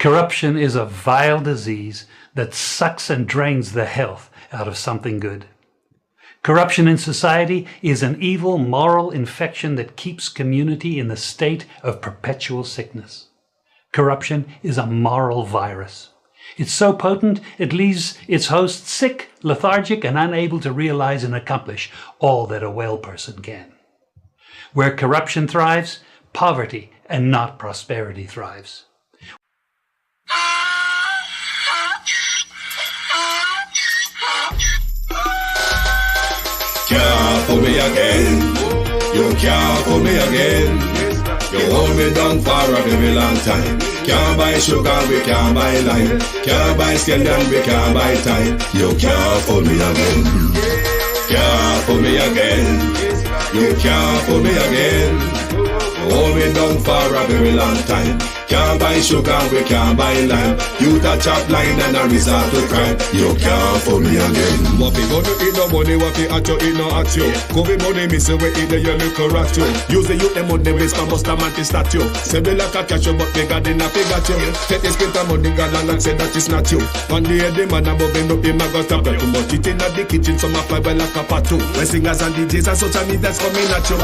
Corruption is a vile disease that sucks and drains the health out of something good. Corruption in society is an evil moral infection that keeps community in the state of perpetual sickness. Corruption is a moral virus. It's so potent it leaves its host sick, lethargic, and unable to realize and accomplish all that a well person can. Where corruption thrives, poverty and not prosperity thrives. Can't fool me again. You can't fool me again. You hold me down for a very long time. Can't buy sugar, we can't buy lime. Can't buy scallion, we can't buy time. You can't fool me again. Can't fool me again. You can't fool me again. You hold me down for a very long time. Can't buy sugar, we can't buy lime. You that chop line and a resort to crime. You can't fool me again. What we gonna eat no money, what we at you, eat no at you. Covid money, miss away, eat the your little rat you. Use the youth, them money, waste and bust a man to statue. Say we like a cash, but bigger than a figure you. Take this print of money, God and say that it's not you. One day the man above him up, him a got a breath. Too much it in the kitchen, some a fly well like a pot too. When singers and DJs and social media's coming at you.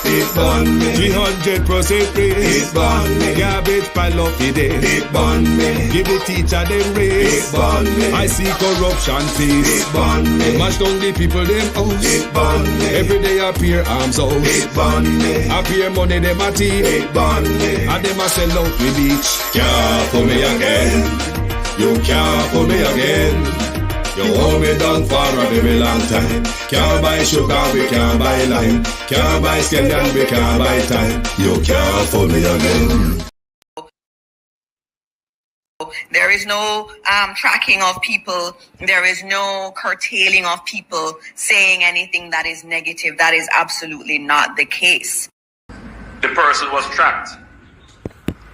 It burn me 300% free. It burn me garbage pile up the day. It burn me give the teacher them raise. It burn me I see corruption fees. It burn me mash down the people them house. It burn me every day appear arms out. It burn me appear money them a team. It burn me and them a sell out with each. Can't fool me again. You can't fool me again. You hold me down for a very long time. Can't buy sugar, we can't buy lime. Can't buy scallion, we can't buy time. You can't fool me again. There is no tracking of people. There is no curtailing of people saying anything that is negative. That is absolutely not the case. The person was tracked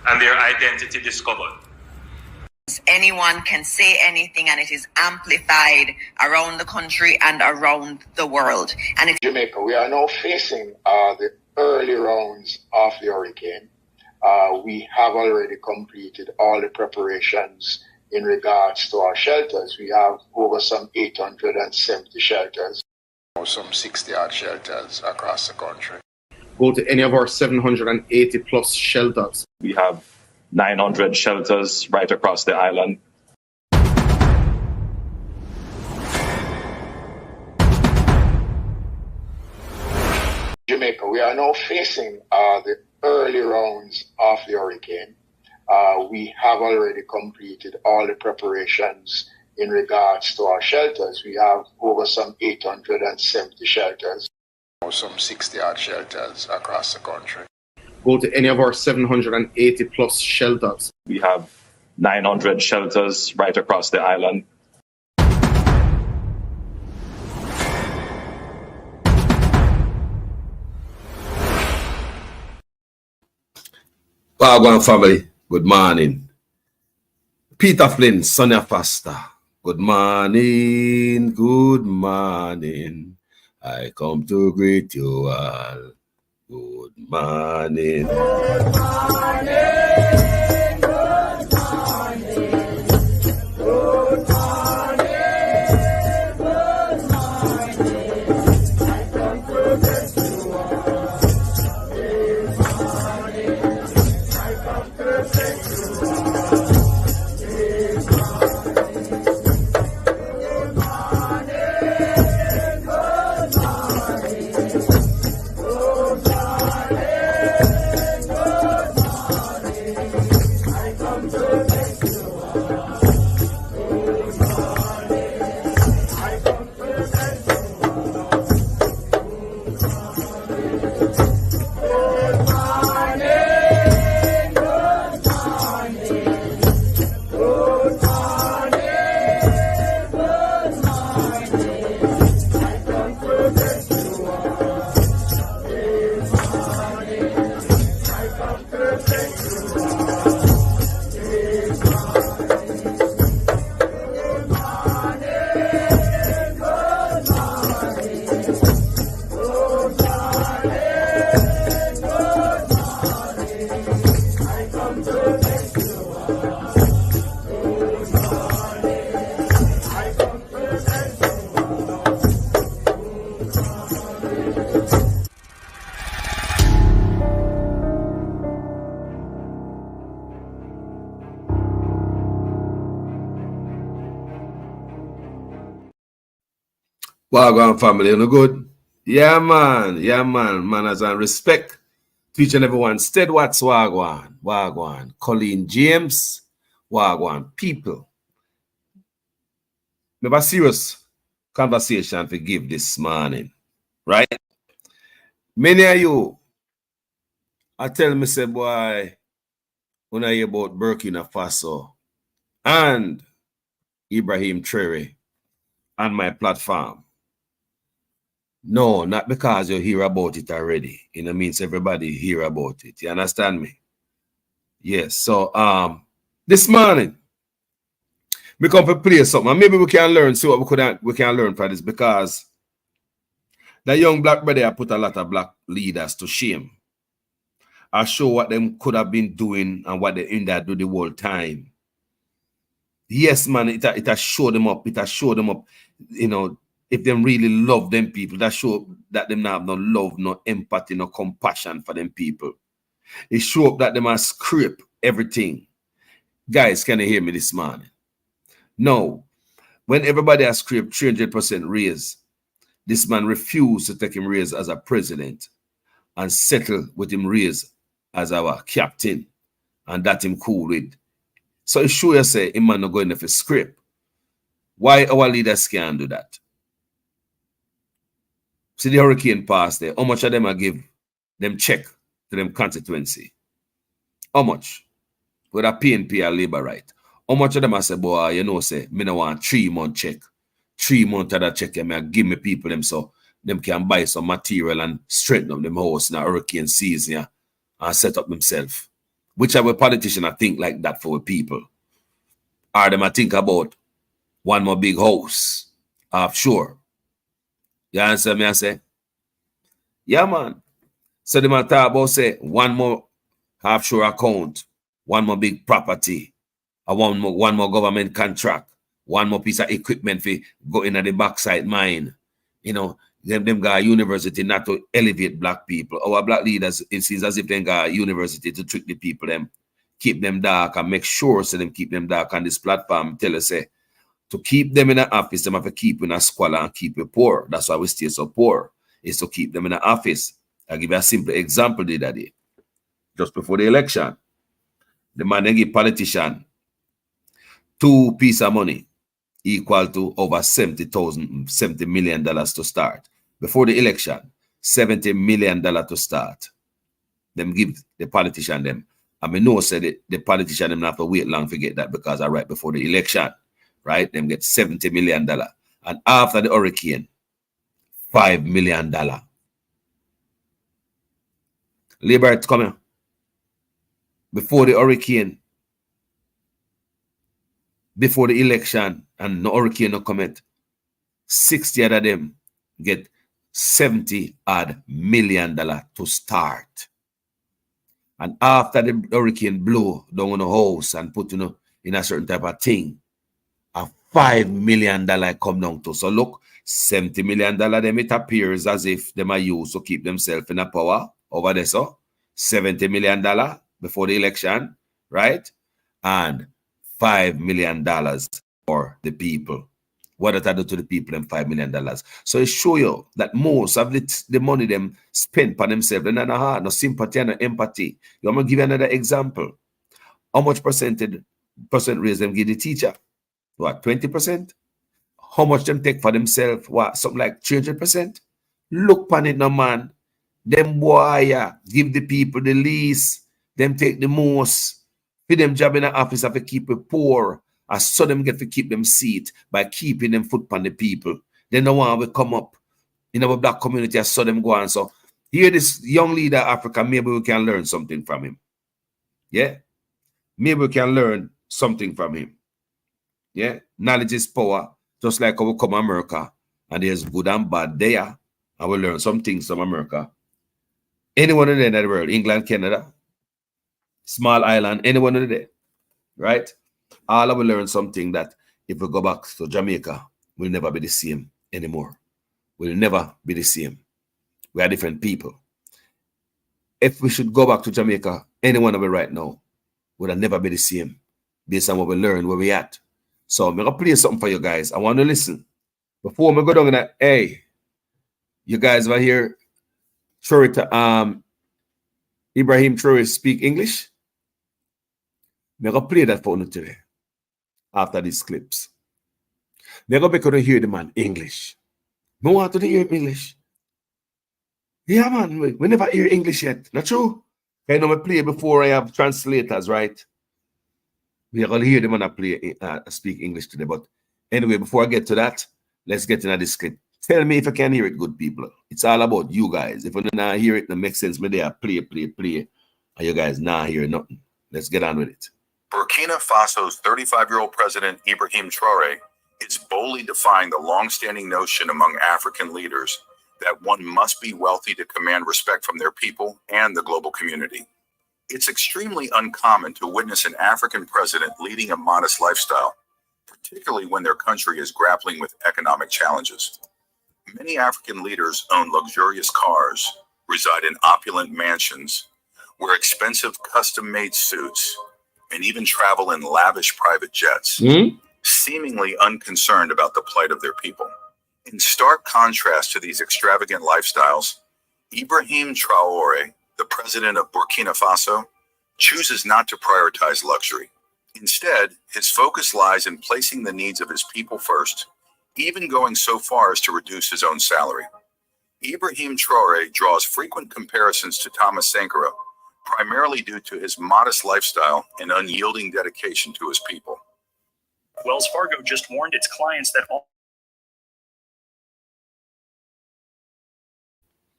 and their identity discovered. Anyone can say anything and it is amplified around the country and around the world. And it's Jamaica, we are now facing the early rounds of the hurricane. We have already completed all the preparations in regards to our shelters. We have over some 870 shelters. Some 60-odd shelters across the country. Go to any of our 780 plus shelters. We have 900 shelters right across the island. Jamaica, we are now facing the early rounds of the hurricane. We have already completed all the preparations in regards to our shelters. We have over some 870 shelters. Some 60-odd shelters across the country. Go to any of our 780 plus shelters. We have 900 shelters right across the island. Wagwan family, good morning. Peter Flynn, Sonia Foster, good morning, good morning. I come to greet you all. Good morning. Good morning. Wagwan family, you know good? Yeah, man. Yeah, man. Manners and respect to each and everyone. Stead Watts, Wagwan. Wagwan. Colleen James, Wagwan. People. We have a serious conversation to give this morning, right? Many of you are telling me, say, boy, when I hear about Burkina Faso and Ibrahim Traore on my platform. No, not because you hear about it already. You know, means everybody hear about it. You understand me? Yes. So this morning we come to play something. And maybe we can learn, see what we can learn from this, because the young black brother put a lot of black leaders to shame. I show what them could have been doing and what they in there do the whole time. Yes, man, it has show them up. It has show them up, you know, if them really love them people, that show that them have no love, no empathy, no compassion for them people. It show up that them have script everything. Guys, can you hear me this morning? No. When everybody has script 300% raise, this man refused to take him raise as a president and settle with him raise as our captain, and that him cool with. So it show you say him man not going for script. Why our leaders can't do that? See the hurricane pass there. How much of them I give them check to them constituency? How much? With a PNP or labor right? How much of them I say, boy, you know, say, me no want 3 month check. 3 months of that check, I give me people them so them can buy some material and strengthen up them house in a hurricane season, yeah, and set up themselves. Whichever politician I think like that for people. Or them I think about one more big house offshore. You answer me, I say? Yeah, man. So they might talk about, say, one more offshore account, one more big property, one more government contract, one more piece of equipment for go in at the backside mine. You know, them got a university not to elevate black people. Our black leaders, it seems as if they got a university to trick the people, them, keep them dark and make sure so them keep them dark on this platform. Tell us, say, to keep them in the office, them have to keep in a squalor and keep it poor. That's why we stay so poor, is to keep them in the office. I'll give you a simple example the other day. Just before the election, the man they give politician 2 pieces of money equal to over $70 million to start. Before the election, $70 million to start. Them give the politician them. I mean, no said it, the politician them not have to wait long to get that, because I right before the election, right? Them get $70 million. And after the hurricane, $5 million. Labor coming. Before the hurricane, before the election, and no hurricane no comment, 60 of them get $70 million to start. And after the hurricane blow down on the house and put in a certain type of thing, a $5 million come down to. So look, $70 million them, it appears as if them are used to keep themselves in a power over there. So $70 million before the election, right? And $5 million for the people. What did I do to the people and $5 million? So it show you that most of the money them spent for themselves, they not have no sympathy and no empathy. I'm gonna give you another example. How much percent raise them give the teacher? What, 20%? How much them take for themselves? What, something like 300%? Look pan it, no man. Them boy give the people the least. Them take the most. For them job in the office have to keep it poor. I saw them get to keep them seat by keeping them foot on the people. Then the one will come up in our black community. I saw them go on. So here this young leader Africa, maybe we can learn something from him. Yeah? Maybe we can learn something from him. Yeah? Knowledge is power. Just like how we come to America and there's good and bad there. And we learn some things from America. Anyone in the world, England, Canada, small island, anyone in there, right? All of us learn something that if we go back to Jamaica, we'll never be the same anymore. We'll never be the same. We are different people. If we should go back to Jamaica, any one of it right now, would never be the same based on what we learned, where we at. So I'm going to play something for you guys. I want to listen Before we go down in that, hey, you guys over here, Ibrahim Traore speak English? I'm going to play that for you today after these clips. I'm going to hear the man English. I want to hear English. Yeah, man, we never hear English yet. Not true? I know I play before I have translators, right? We are going to hear the man speak English today. But anyway, before I get to that, let's get into this clip. Tell me if I can hear it, good people. It's all about you guys. If you not hear it, it makes sense. Me there, play. And you guys not hear nothing. Let's get on with it. Burkina Faso's 35-year-old president, Ibrahim Traore, is boldly defying the long-standing notion among African leaders that one must be wealthy to command respect from their people and the global community. It's extremely uncommon to witness an African president leading a modest lifestyle, particularly when their country is grappling with economic challenges. Many African leaders own luxurious cars, reside in opulent mansions, wear expensive custom-made suits, and even travel in lavish private jets, seemingly unconcerned about the plight of their people. In stark contrast to these extravagant lifestyles, Ibrahim Traore, the president of Burkina Faso, chooses not to prioritize luxury. Instead, his focus lies in placing the needs of his people first, even going so far as to reduce his own salary. Ibrahim Traore draws frequent comparisons to Thomas Sankara, primarily due to his modest lifestyle and unyielding dedication to his people. Wells Fargo just warned its clients that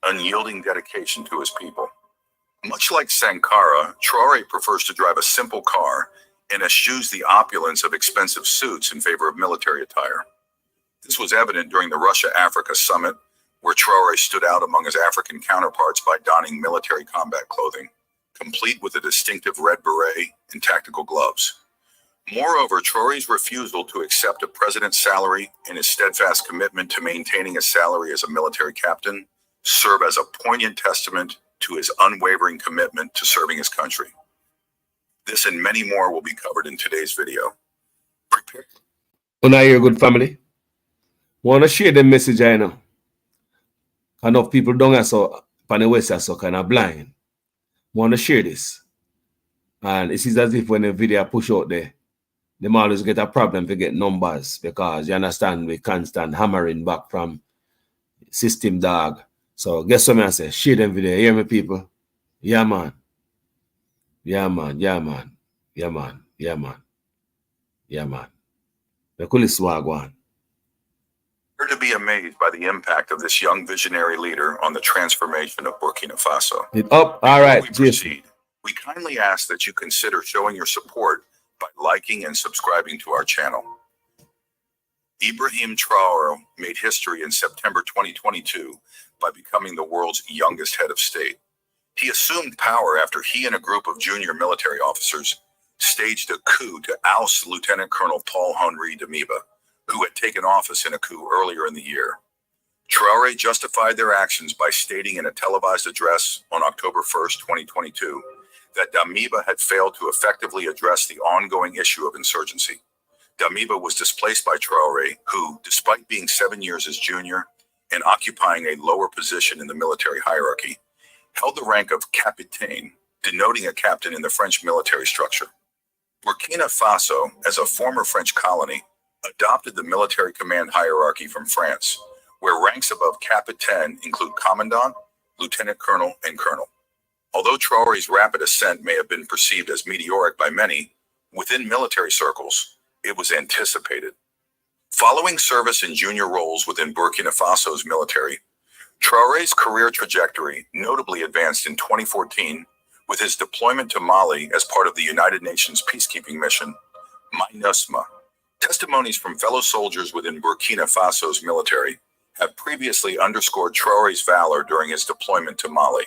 Unyielding dedication to his people. Much like Sankara, Traore prefers to drive a simple car and eschews the opulence of expensive suits in favor of military attire. This was evident during the Russia-Africa summit, where Traore stood out among his African counterparts by donning military combat clothing, complete with a distinctive red beret and tactical gloves. Moreover, Traore's refusal to accept a president's salary and his steadfast commitment to maintaining a salary as a military captain serve as a poignant testament to his unwavering commitment to serving his country. This and many more will be covered in today's video. Prepare. Well, now you're a good family. Want to share the message I know. Enough people don't have so on the west are so kind of blind. Want to share this. And it seems as if when the video push out there, they always get a problem to get numbers because you understand we constant hammering back from system dog. So guess what I say? Share them video. Hear me, people? Yeah, man. Yeah, man. Yeah, man. Yeah, man. Yeah, man. Yeah, man. The cool swag one. We're to be amazed by the impact of this young visionary leader on the transformation of Burkina Faso. All right. Before we proceed, we kindly ask that you consider showing your support by liking and subscribing to our channel. Ibrahim Traore made history in September 2022 by becoming the world's youngest head of state. He assumed power after he and a group of junior military officers staged a coup to oust Lieutenant Colonel Paul-Henri Damiba, who had taken office in a coup earlier in the year. Traore justified their actions by stating in a televised address on October 1st, 2022, that Damiba had failed to effectively address the ongoing issue of insurgency. Damiba was displaced by Traore, who, despite being 7 years his junior and occupying a lower position in the military hierarchy, held the rank of capitaine, denoting a captain in the French military structure. Burkina Faso, as a former French colony, adopted the military command hierarchy from France, where ranks above capitaine include commandant, lieutenant colonel, and colonel. Although Traore's rapid ascent may have been perceived as meteoric by many, within military circles, it was anticipated. Following service in junior roles within Burkina Faso's military, Traore's career trajectory notably advanced in 2014 with his deployment to Mali as part of the United Nations peacekeeping mission, MINUSMA. Testimonies from fellow soldiers within Burkina Faso's military have previously underscored Traore's valor during his deployment to Mali,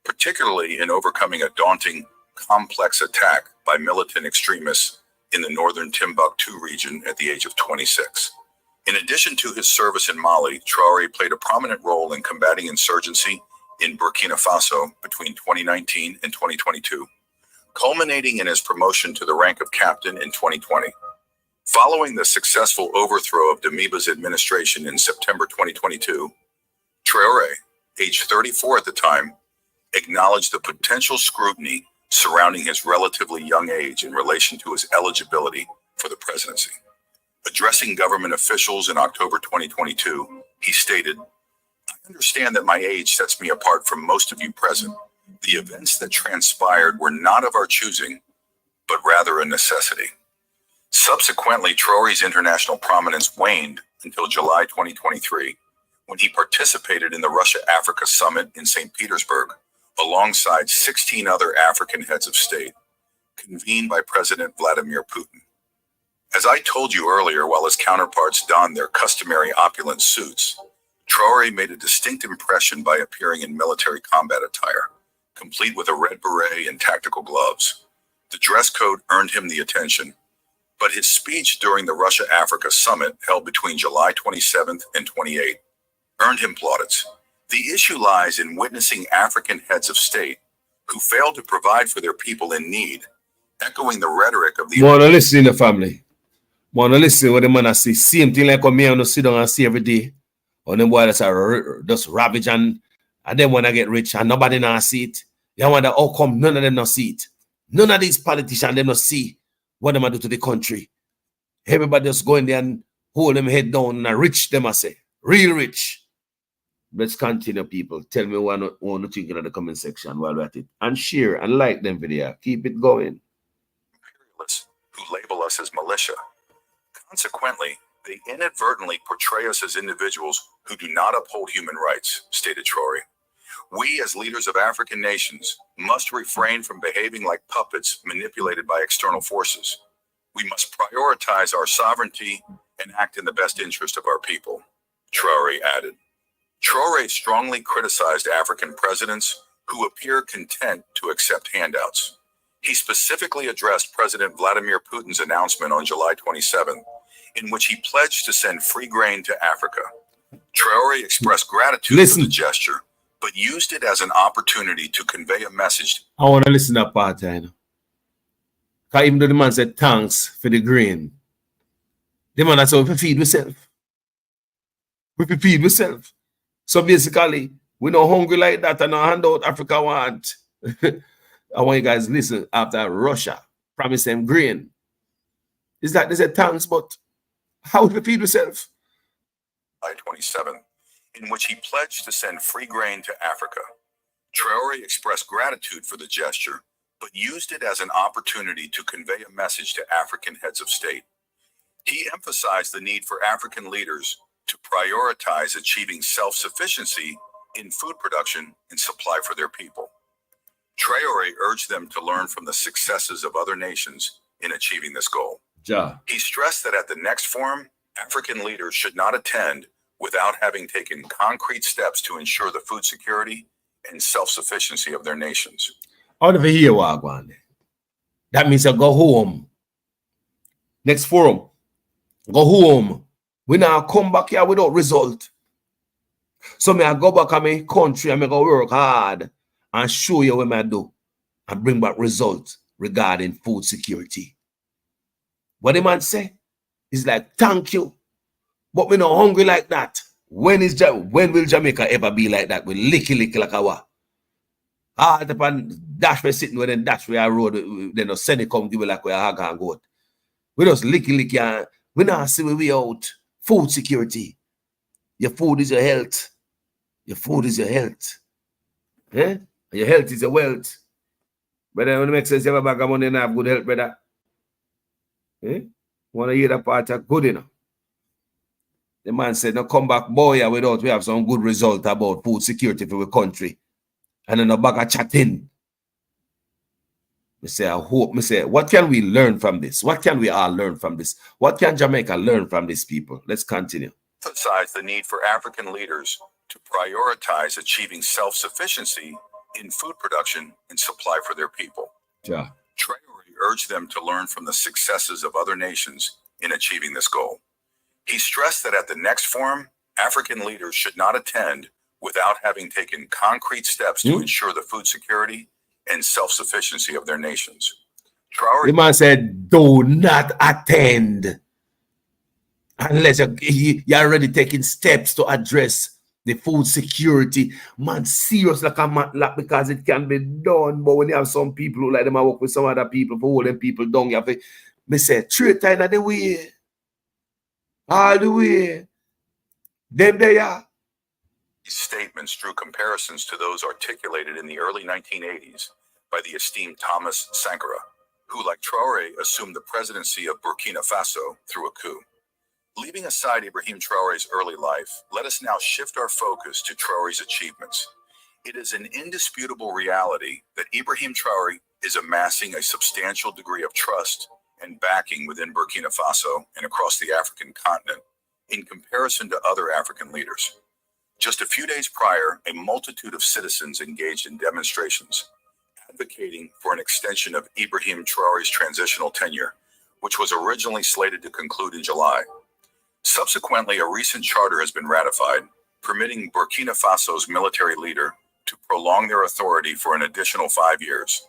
particularly in overcoming a daunting, complex attack by militant extremists in the northern Timbuktu region at the age of 26. In addition to his service in Mali, Traore played a prominent role in combating insurgency in Burkina Faso between 2019 and 2022, culminating in his promotion to the rank of captain in 2020. Following the successful overthrow of Damiba's administration in September 2022, Traore, age 34 at the time, acknowledged the potential scrutiny surrounding his relatively young age in relation to his eligibility for the presidency. Addressing government officials in October 2022, he stated, "I understand that my age sets me apart from most of you present. The events that transpired were not of our choosing, but rather a necessity." Subsequently, Traore's international prominence waned until July 2023, when he participated in the Russia-Africa Summit in St. Petersburg, alongside 16 other African heads of state, convened by President Vladimir Putin. As I told you earlier, while his counterparts donned their customary opulent suits, Traore made a distinct impression by appearing in military combat attire, complete with a red beret and tactical gloves. The dress code earned him the attention, but his speech during the Russia-Africa Summit, held between July 27th and 28th, earned him plaudits. The issue lies in witnessing African heads of state who failed to provide for their people in need, echoing the rhetoric of the... Wanna listen, the family. Wanna listen what the man I see. Same thing like what me on sit down and see every day. On them boy that's just ravage and then when I get rich and nobody not see it. You wonder how come none of them not see it. None of these politicians them not see what them do to the country. Everybody just go in there and hold them head down and rich them I say. Real rich. Let's continue, people. Tell me what you think in the comment section while we're at it. And share and like them video. Keep it going. Imperialists who label us as militia. Consequently, they inadvertently portray us as individuals who do not uphold human rights, stated Traore. We, as leaders of African nations, must refrain from behaving like puppets manipulated by external forces. We must prioritize our sovereignty and act in the best interest of our people, Traore added. Traore strongly criticized African presidents who appear content to accept handouts. He specifically addressed President Vladimir Putin's announcement on July 27th, in which he pledged to send free grain to Africa. Traore expressed gratitude for the gesture, but used it as an opportunity to convey a message. I want to listen to that part, you know. Because even though the man said thanks for the grain, the man said we feed ourselves. We feed ourselves. So basically, we're not hungry like that and no handout Africa want. I want you guys to listen after Russia promised them grain. It's like they said thanks, but how do we feed ourselves? July 27th, in which he pledged to send free grain to Africa. Traore expressed gratitude for the gesture, but used it as an opportunity to convey a message to African heads of state. He emphasized the need for African leaders to prioritize achieving self-sufficiency in food production and supply for their people. Traore urged them to learn from the successes of other nations in achieving this goal. Ja. He stressed that at the next forum, African leaders should not attend without having taken concrete steps to ensure the food security and self-sufficiency of their nations. Out of here, Wagwan. That means I go home. Next forum, go home. We now come back here without result. So me I go back to my country and I go work hard and show you what I do and bring back results regarding food security. What the man say is like, thank you, but we're not hungry like that. When will Jamaica ever be like that? We licky like a what? Ah, the pan dash we sitting with them dash we are road, then no send it come give it like we are hag and goat. We just licky and we not see we out. Food security. Your food is your health. Your food is your health. Eh? Your health is your wealth. Brother, when it makes sense, you have a bag of money and have good health, brother. Eh? Want to hear that part of good enough? The man said, no come back, boy, without we have some good result about food security for the country. And then a bag of chatting. I hope, what can we learn from this? What can we all learn from this? What can Jamaica learn from these people? Let's continue. Emphasize the need for African leaders to prioritize achieving self-sufficiency in food production and supply for their people. Yeah. Traore urged them to learn from the successes of other nations in achieving this goal. He stressed that at the next forum, African leaders should not attend without having taken concrete steps to ensure the food security and self-sufficiency of their nations. Traore, the man said, do not attend Unless you're already taking steps to address the food security. Man, serious like a matlock because it can be done. But when you have some people who like them, I work with some other people for holding people down, you have to, me say, trade time of the way. All the way. Them they are. These statements drew comparisons to those articulated in the early 1980s by the esteemed Thomas Sankara, who, like Traore, assumed the presidency of Burkina Faso through a coup. Leaving aside Ibrahim Traore's early life, let us now shift our focus to Traore's achievements. It is an indisputable reality that Ibrahim Traore is amassing a substantial degree of trust and backing within Burkina Faso and across the African continent in comparison to other African leaders. Just a few days prior, a multitude of citizens engaged in demonstrations advocating for an extension of Ibrahim Traore's transitional tenure, which was originally slated to conclude in July. Subsequently, a recent charter has been ratified, permitting Burkina Faso's military leader to prolong their authority for an additional 5 years,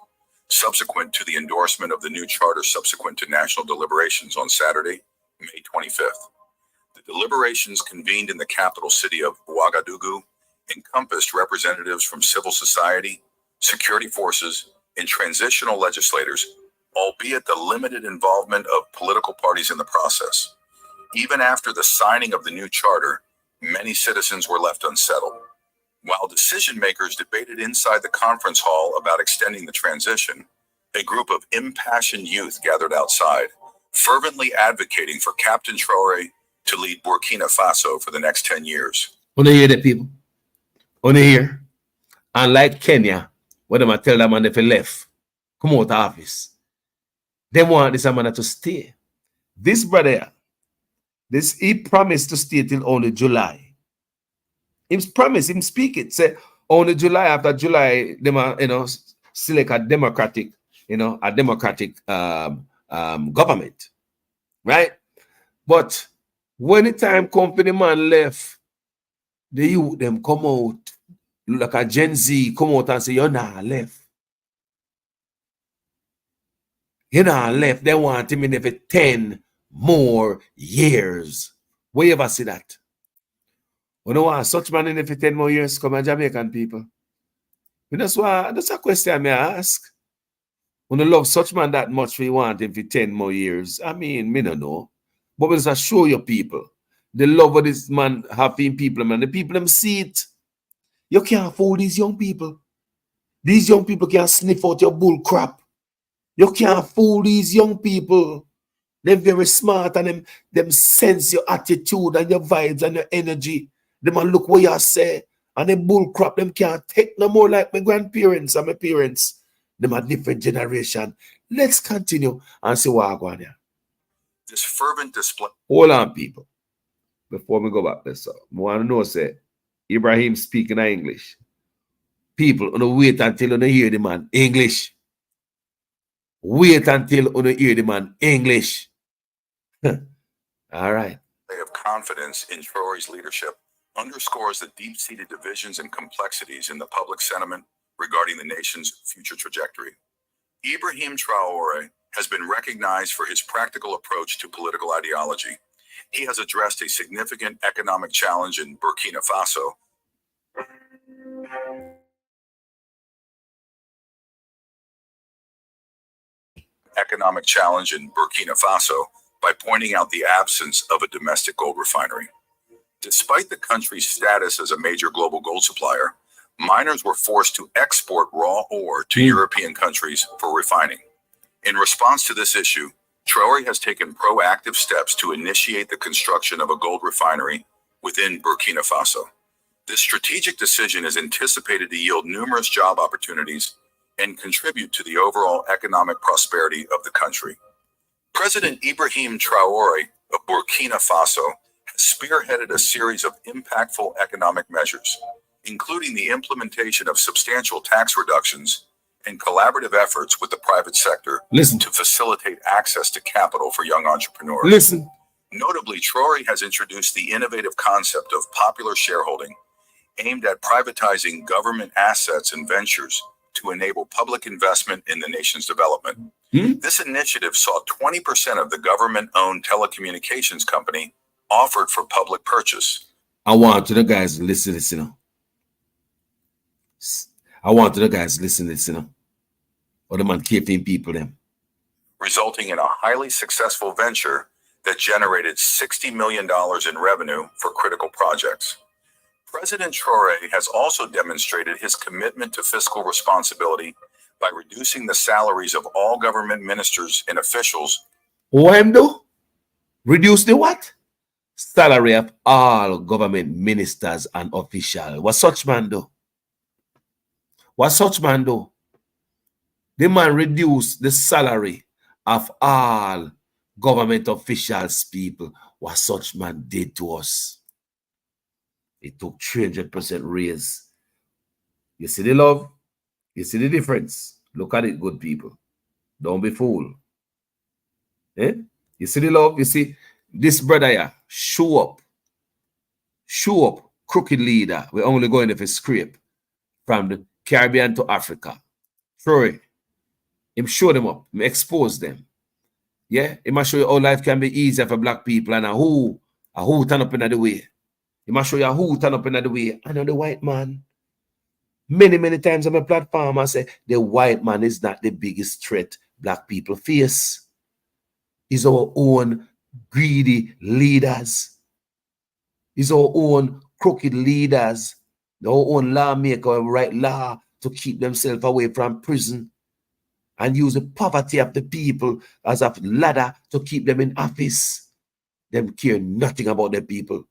subsequent to the endorsement of the new charter subsequent to national deliberations on Saturday, May 25th. The deliberations convened in the capital city of Ouagadougou encompassed representatives from civil society, security forces, and transitional legislators, albeit the limited involvement of political parties in the process. Even after the signing of the new charter, many citizens were left unsettled. While decision makers debated inside the conference hall about extending the transition, a group of impassioned youth gathered outside, fervently advocating for Captain Traore to lead Burkina Faso for the next 10 years. Wanna hear that, people? Wanna hear? Unlike Kenya, where them tell them if they left, come out of office. They want this man to stay. This brother, he promised to stay till only July. He promised, him speak it. Say only July, after July, them select a democratic, government. Right? But when the time come for the man left, the youth them come out, like a Gen Z, come out and say, you're not left. You're not left. They want him in there for 10 more years. Where you ever see that? You know what? Such man in there for 10 more years come on Jamaican people. That's a question I ask. When you love such man that much, we want him for 10 more years. I mean, me don't know. But we just show you people the love of this man having people, man. The people them see it. You can't fool these young people. These young people can't sniff out your bull crap. You can't fool these young people. They're very smart and them sense your attitude and your vibes and your energy. Them and look what you say. And the bull crap, them can't take no more like my grandparents and my parents. Them a different generation. Let's continue and see what I go on here. This fervent display. Hold on, people. Before we go back there, so I want to know, say, Ibrahim speaking English. People, wait until you hear the man English. Wait until you hear the man English. All right. Of confidence in Traore's leadership underscores the deep-seated divisions and complexities in the public sentiment regarding the nation's future trajectory. Ibrahim Traore has been recognized for his practical approach to political ideology. He has addressed a significant economic challenge in Burkina Faso. Economic challenge in Burkina Faso by pointing out the absence of a domestic gold refinery. Despite the country's status as a major global gold supplier, miners were forced to export raw ore to European countries for refining. In response to this issue, Traore has taken proactive steps to initiate the construction of a gold refinery within Burkina Faso. This strategic decision is anticipated to yield numerous job opportunities and contribute to the overall economic prosperity of the country. President Ibrahim Traore of Burkina Faso has spearheaded a series of impactful economic measures, including the implementation of substantial tax reductions and collaborative efforts with the private sector to facilitate access to capital for young entrepreneurs. Notably, Traore has introduced the innovative concept of popular shareholding, aimed at privatizing government assets and ventures to enable public investment in the nation's development. This initiative saw 20% of the government-owned telecommunications company offered for public purchase. I want to the guys listen to this, you know. I want to the guys listen to this, you know. Or the man keeping people them. Resulting in a highly successful venture that generated $60 million in revenue for critical projects. President Traore has also demonstrated his commitment to fiscal responsibility by reducing the salaries of all government ministers and officials. What him do? Reduce the what? Salary of all government ministers and officials. What such man do? What such man do? The man reduce the salary of all government officials, people. What such man did to us? It took 300% raise. You see the love? You see the difference? Look at it, good people. Don't be fooled. Eh? You see the love? You see this brother here, show up, crooked leader. We're only going if it's scrape from the Caribbean to Africa. Troy, him show them up, him expose them. Yeah, he must show you how life can be easier for black people and who turn up in the way. He must show you who turn up in the way. I know the white man. Many times on my platform, I say the white man is not the biggest threat black people face. It's our own greedy leaders. It's our own crooked leaders. Our own lawmaker write law to keep themselves away from prison and use the poverty of the people as a ladder to keep them in office. Them care nothing about the people.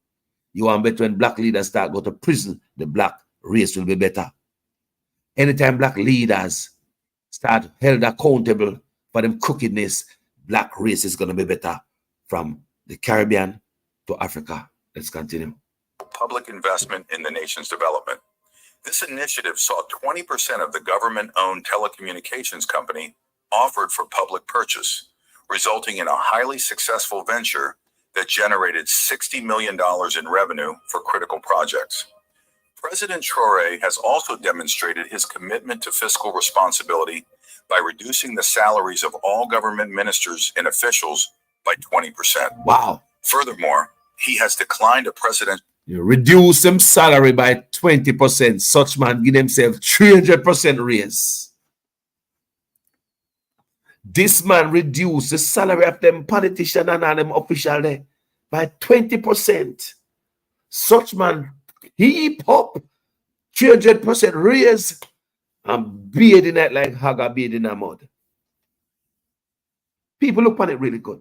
You want better when black leaders start go to prison, the black race will be better. Anytime black leaders start held accountable for them crookedness, black race is going to be better from the Caribbean to Africa. Let's continue. Public investment in the nation's development. This initiative saw 20% of the government-owned telecommunications company offered for public purchase, resulting in a highly successful venture that generated $60 million in revenue for critical projects. President Traore has also demonstrated his commitment to fiscal responsibility by reducing the salaries of all government ministers and officials by 20%. Wow. Furthermore, he has declined a president. You reduce them salary by 20%. Such man give himself 300% raise. This man reduced the salary of them politicians and them officials there by 20%. Such man heap up 300% raise and bathe in it like Haga bathe in a mud. People look on it really good.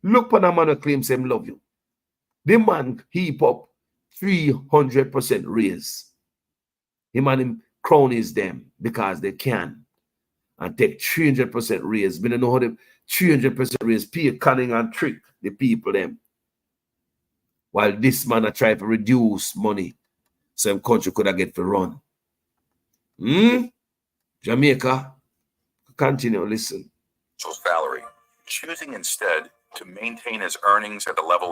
Look on a man who claims him love you. The man heap up 300% raise. Him and him cronies them because they can and take 300% raise. We don't know how the 300% raise pay cunning and trick the people them. While this man are trying to reduce money so him country could have get to run. Jamaica, continue, listen. Salary, choosing instead to maintain his earnings at the level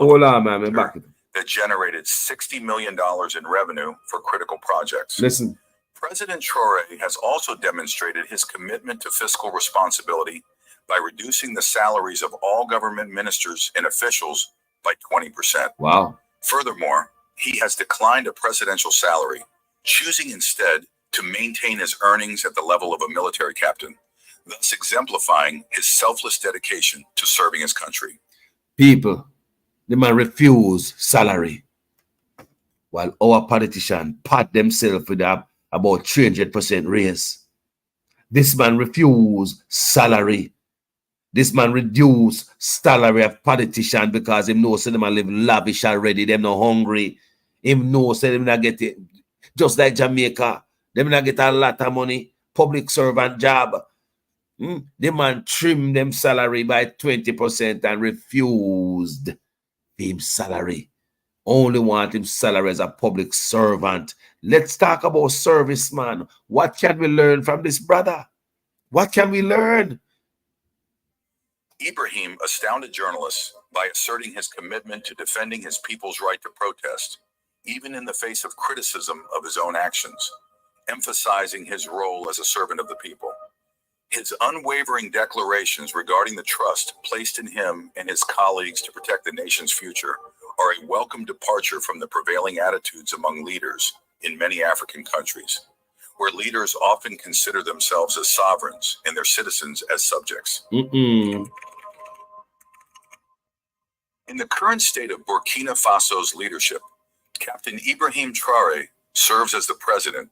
that generated $60 million in revenue for critical projects. Listen. President Traore has also demonstrated his commitment to fiscal responsibility by reducing the salaries of all government ministers and officials by 20%. Wow. Furthermore, he has declined a presidential salary, choosing instead to maintain his earnings at the level of a military captain, thus exemplifying his selfless dedication to serving his country. People, the man refuse salary, while our politicians pat themselves with about 300% raise. This man refuse salary. This man reduce salary of politicians because him know say them live lavish already. Them not hungry. Him know say them not get it. Just like Jamaica, them not get a lot of money. Public servant job. The man trim them salary by 20% and refused him salary. Only want him salary as a public servant. Let's talk about service, man. What can we learn from this brother? What can we learn? Ibrahim astounded journalists by asserting his commitment to defending his people's right to protest, even in the face of criticism of his own actions, emphasizing his role as a servant of the people. His unwavering declarations regarding the trust placed in him and his colleagues to protect the nation's future are a welcome departure from the prevailing attitudes among leaders in many African countries, where leaders often consider themselves as sovereigns and their citizens as subjects. In the current state of Burkina Faso's leadership, Captain Ibrahim Traore serves as the president,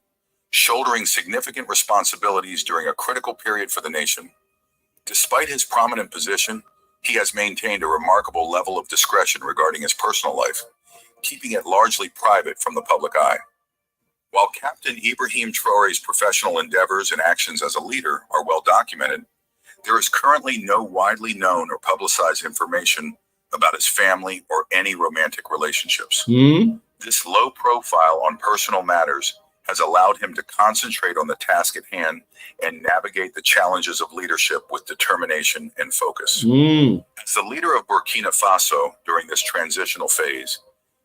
shouldering significant responsibilities during a critical period for the nation. Despite his prominent position, he has maintained a remarkable level of discretion regarding his personal life, keeping it largely private from the public eye. While Captain Ibrahim Traore's professional endeavors and actions as a leader are well documented, there is currently no widely known or publicized information about his family or any romantic relationships. This low profile on personal matters has allowed him to concentrate on the task at hand and navigate the challenges of leadership with determination and focus. As the leader of Burkina Faso during this transitional phase,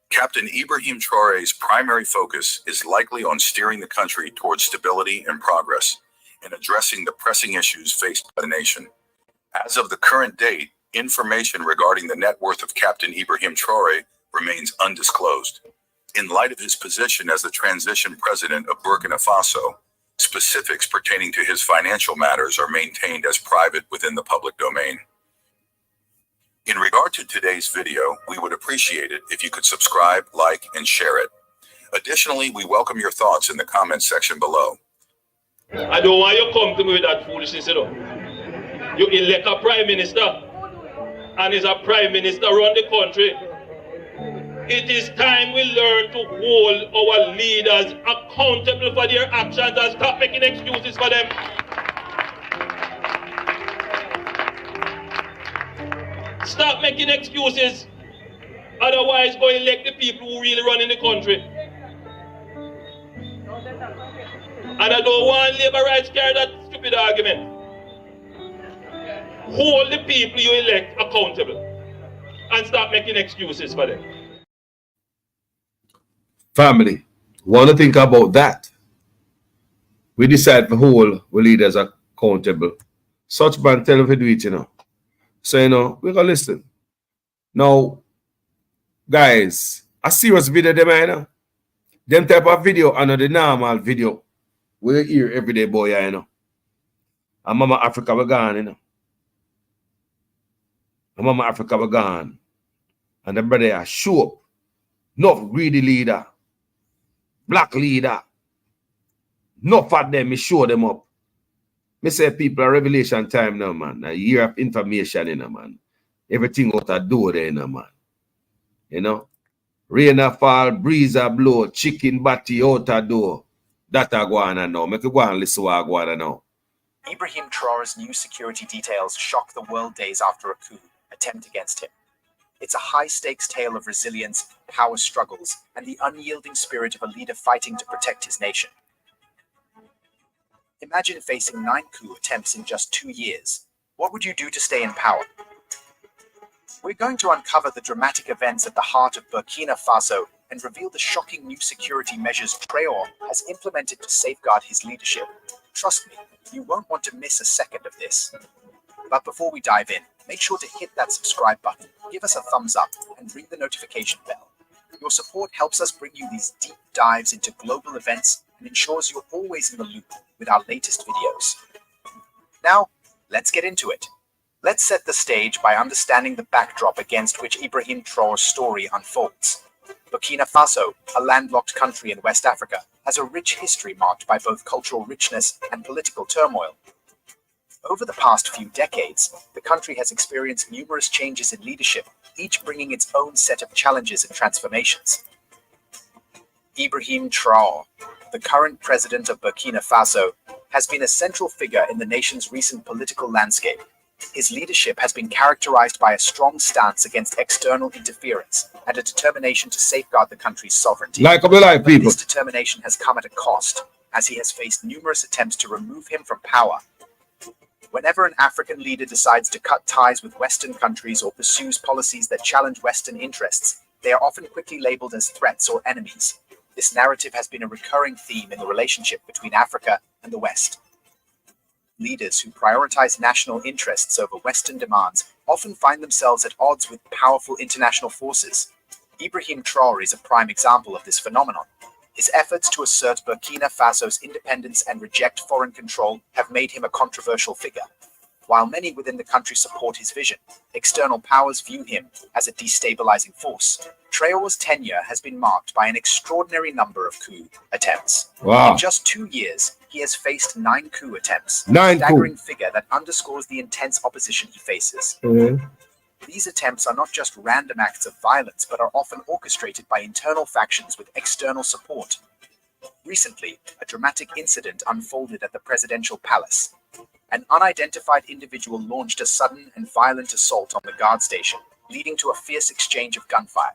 Captain Ibrahim Traore's primary focus is likely on steering the country towards stability and progress and addressing the pressing issues faced by the nation. As of the current date, information regarding the net worth of Captain Ibrahim Traore remains undisclosed. In light of his position as the transition president of Burkina Faso, specifics pertaining to his financial matters are maintained as private within the public domain. In regard to today's video, we would appreciate it if you could subscribe, like, and share it. Additionally, we welcome your thoughts in the comments section below. I don't want you to come to me with that foolishness, you know. You elect a prime minister, and is a prime minister run the country. It is time we learn to hold our leaders accountable for their actions and stop making excuses for them. Stop making excuses. Otherwise, go elect the people who really run in the country. And I don't want labor rights carry that stupid argument. Hold the people you elect accountable and stop making excuses for them. Family, want to think about that? We decide to hold our leaders accountable. Such man tell them to do it, you know. So, you know, we're going to listen. Now, guys, a serious video, them, you know. Them type of video are not the normal video. We're here every day, boy, you know. And Mama Africa, we're gone, you know. And Mama Africa, we're gone. And the brother are show up. Enough greedy leader. Black leader. Enough of them, me show them up. Me say people are revelation time now, man. A year of information, you know, man. Everything out the door there, you know, man. You know? Rain a fall, breeze a blow, chicken batty out the door. That a go on now. Make you go and listen what I go on now. Ibrahim Traore's new security details shock the world days after a coup attempt against him. It's a high-stakes tale of resilience, power struggles, and the unyielding spirit of a leader fighting to protect his nation. Imagine facing 9 coup attempts in just 2 years. What would you do to stay in power? We're going to uncover the dramatic events at the heart of Burkina Faso and reveal the shocking new security measures Traore has implemented to safeguard his leadership. Trust me, you won't want to miss a second of this. But before we dive in, make sure to hit that subscribe button, give us a thumbs up, and ring the notification bell. Your support helps us bring you these deep dives into global events and ensures you're always in the loop with our latest videos. Now, let's get into it. Let's set the stage by understanding the backdrop against which Ibrahim Traore's story unfolds. Burkina Faso, a landlocked country in West Africa, has a rich history marked by both cultural richness and political turmoil. Over the past few decades, the country has experienced numerous changes in leadership, each bringing its own set of challenges and transformations. Ibrahim Traore, the current president of Burkina Faso, has been a central figure in the nation's recent political landscape. His leadership has been characterized by a strong stance against external interference and a determination to safeguard the country's sovereignty. But this determination has come at a cost, as he has faced numerous attempts to remove him from power. Whenever an African leader decides to cut ties with Western countries or pursues policies that challenge Western interests, they are often quickly labeled as threats or enemies. This narrative has been a recurring theme in the relationship between Africa and the West. Leaders who prioritize national interests over Western demands often find themselves at odds with powerful international forces. Ibrahim Traore is a prime example of this phenomenon. His efforts to assert Burkina Faso's independence and reject foreign control have made him a controversial figure. While many within the country support his vision, external powers view him as a destabilizing force. Traore's tenure has been marked by an extraordinary number of coup attempts. Wow. In just 2 years, he has faced 9 coup attempts, 9 a staggering figure that underscores the intense opposition he faces. These attempts are not just random acts of violence, but are often orchestrated by internal factions with external support. Recently, a dramatic incident unfolded at the presidential palace. An unidentified individual launched a sudden and violent assault on the guard station, leading to a fierce exchange of gunfire.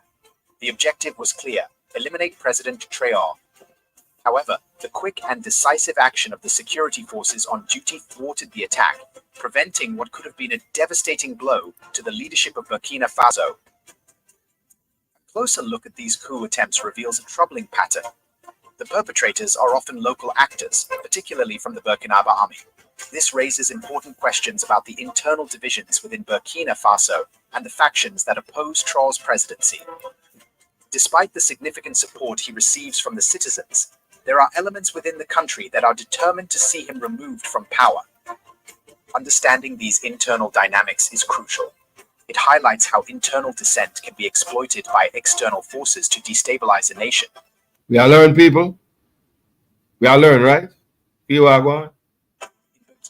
The objective was clear: eliminate President Traore. However, the quick and decisive action of the security forces on duty thwarted the attack, preventing what could have been a devastating blow to the leadership of Burkina Faso. A closer look at these coup attempts reveals a troubling pattern. The perpetrators are often local actors, particularly from the Burkinabe army. This raises important questions about the internal divisions within Burkina Faso and the factions that oppose Traore's presidency. Despite the significant support he receives from the citizens, there are elements within the country that are determined to see him removed from power. Understanding these internal dynamics is crucial. It highlights how internal dissent can be exploited by external forces to destabilize a nation. We are learn, people. We are learn, right? You are going.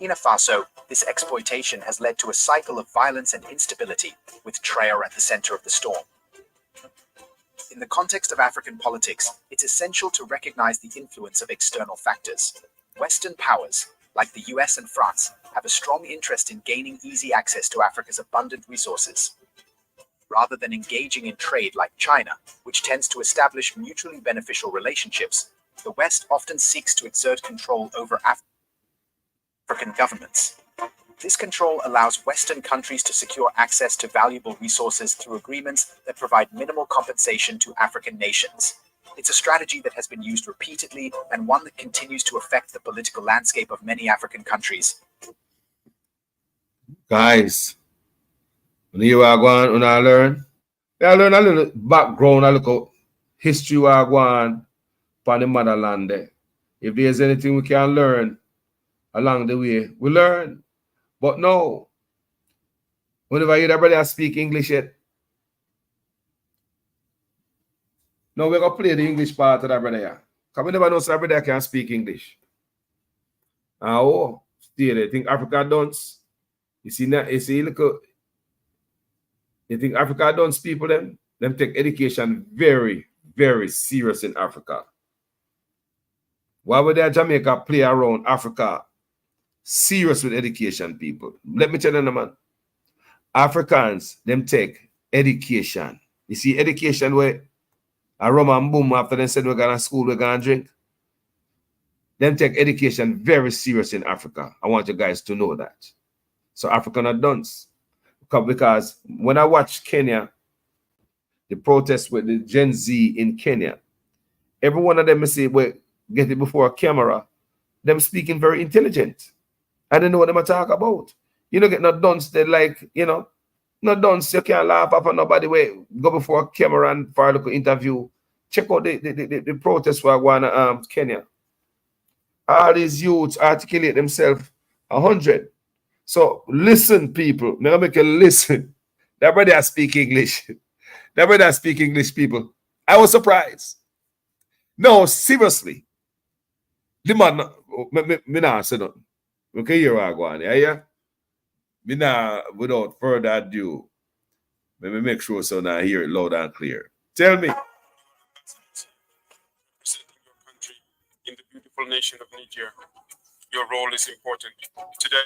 In Burkina Faso, this exploitation has led to a cycle of violence and instability, with Traore at the center of the storm. In the context of African politics, it's essential to recognize the influence of external factors. Western powers, like the US and France, have a strong interest in gaining easy access to Africa's abundant resources. Rather than engaging in trade like China, which tends to establish mutually beneficial relationships, the West often seeks to exert control over African governments. This control allows Western countries to secure access to valuable resources through agreements that provide minimal compensation to African nations. It's a strategy that has been used repeatedly and one that continues to affect the political landscape of many African countries. Guys, when you are going to learn, I learn a little background, a little history we are going on the motherland there. If there's anything we can learn along the way, we learn. But no, whenever you hear that brother speak English yet, no, we're going to play the English part of that brother here. Because we never know so that brother can speak English. Oh, still, they think Africa dunce. You see, look, you think Africa dunce people, them take education very, very serious in Africa. Why would they Jamaica play around Africa? Serious with education, people. Let me tell you, man. Africans, them take education. You see, education where a rum and boom after they said we're going to school, we're going to drink. Them take education very serious in Africa. I want you guys to know that. So African are dunce. Because when I watch Kenya, the protests with the Gen Z in Kenya, every one of them say, well, get it before a camera, them speaking very intelligent. I don't know what them talk about. You don't get no dunce that like, no dunce, you can't laugh up on nobody way. Go before a camera and for a little interview. Check out the protests for Kenya. All these youths articulate themselves 100. So listen, people. May I make you listen. That brother speak English. That brother speak English, people. I was surprised. No, seriously. The man, me not say nothing. Okay, you're going, yeah? Me now, without further ado, let me make sure so now I hear it loud and clear. Tell me. Representing your country in the beautiful nation of Niger, your role is important. Today,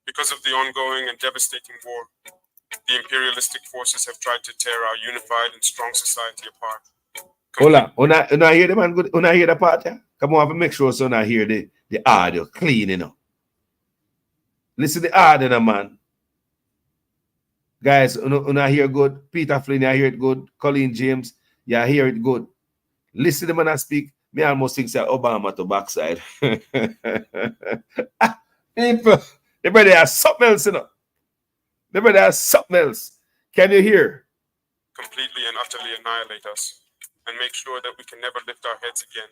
because of the ongoing and devastating war, the imperialistic forces have tried to tear our unified and strong society apart. Hold on, una hear the man good, una hear the part, yeah? Come on, make sure so now hear the audio clean, Listen to the audio, man. Guys, una hear good. Peter Flynn, I hear it good. Colleen James, yeah, hear it good. Listen to the man I speak. Me almost think that Obama to backside. People, the brother has something else, The brother has something else. Can you hear? completely and utterly annihilate us, and make sure that we can never lift our heads again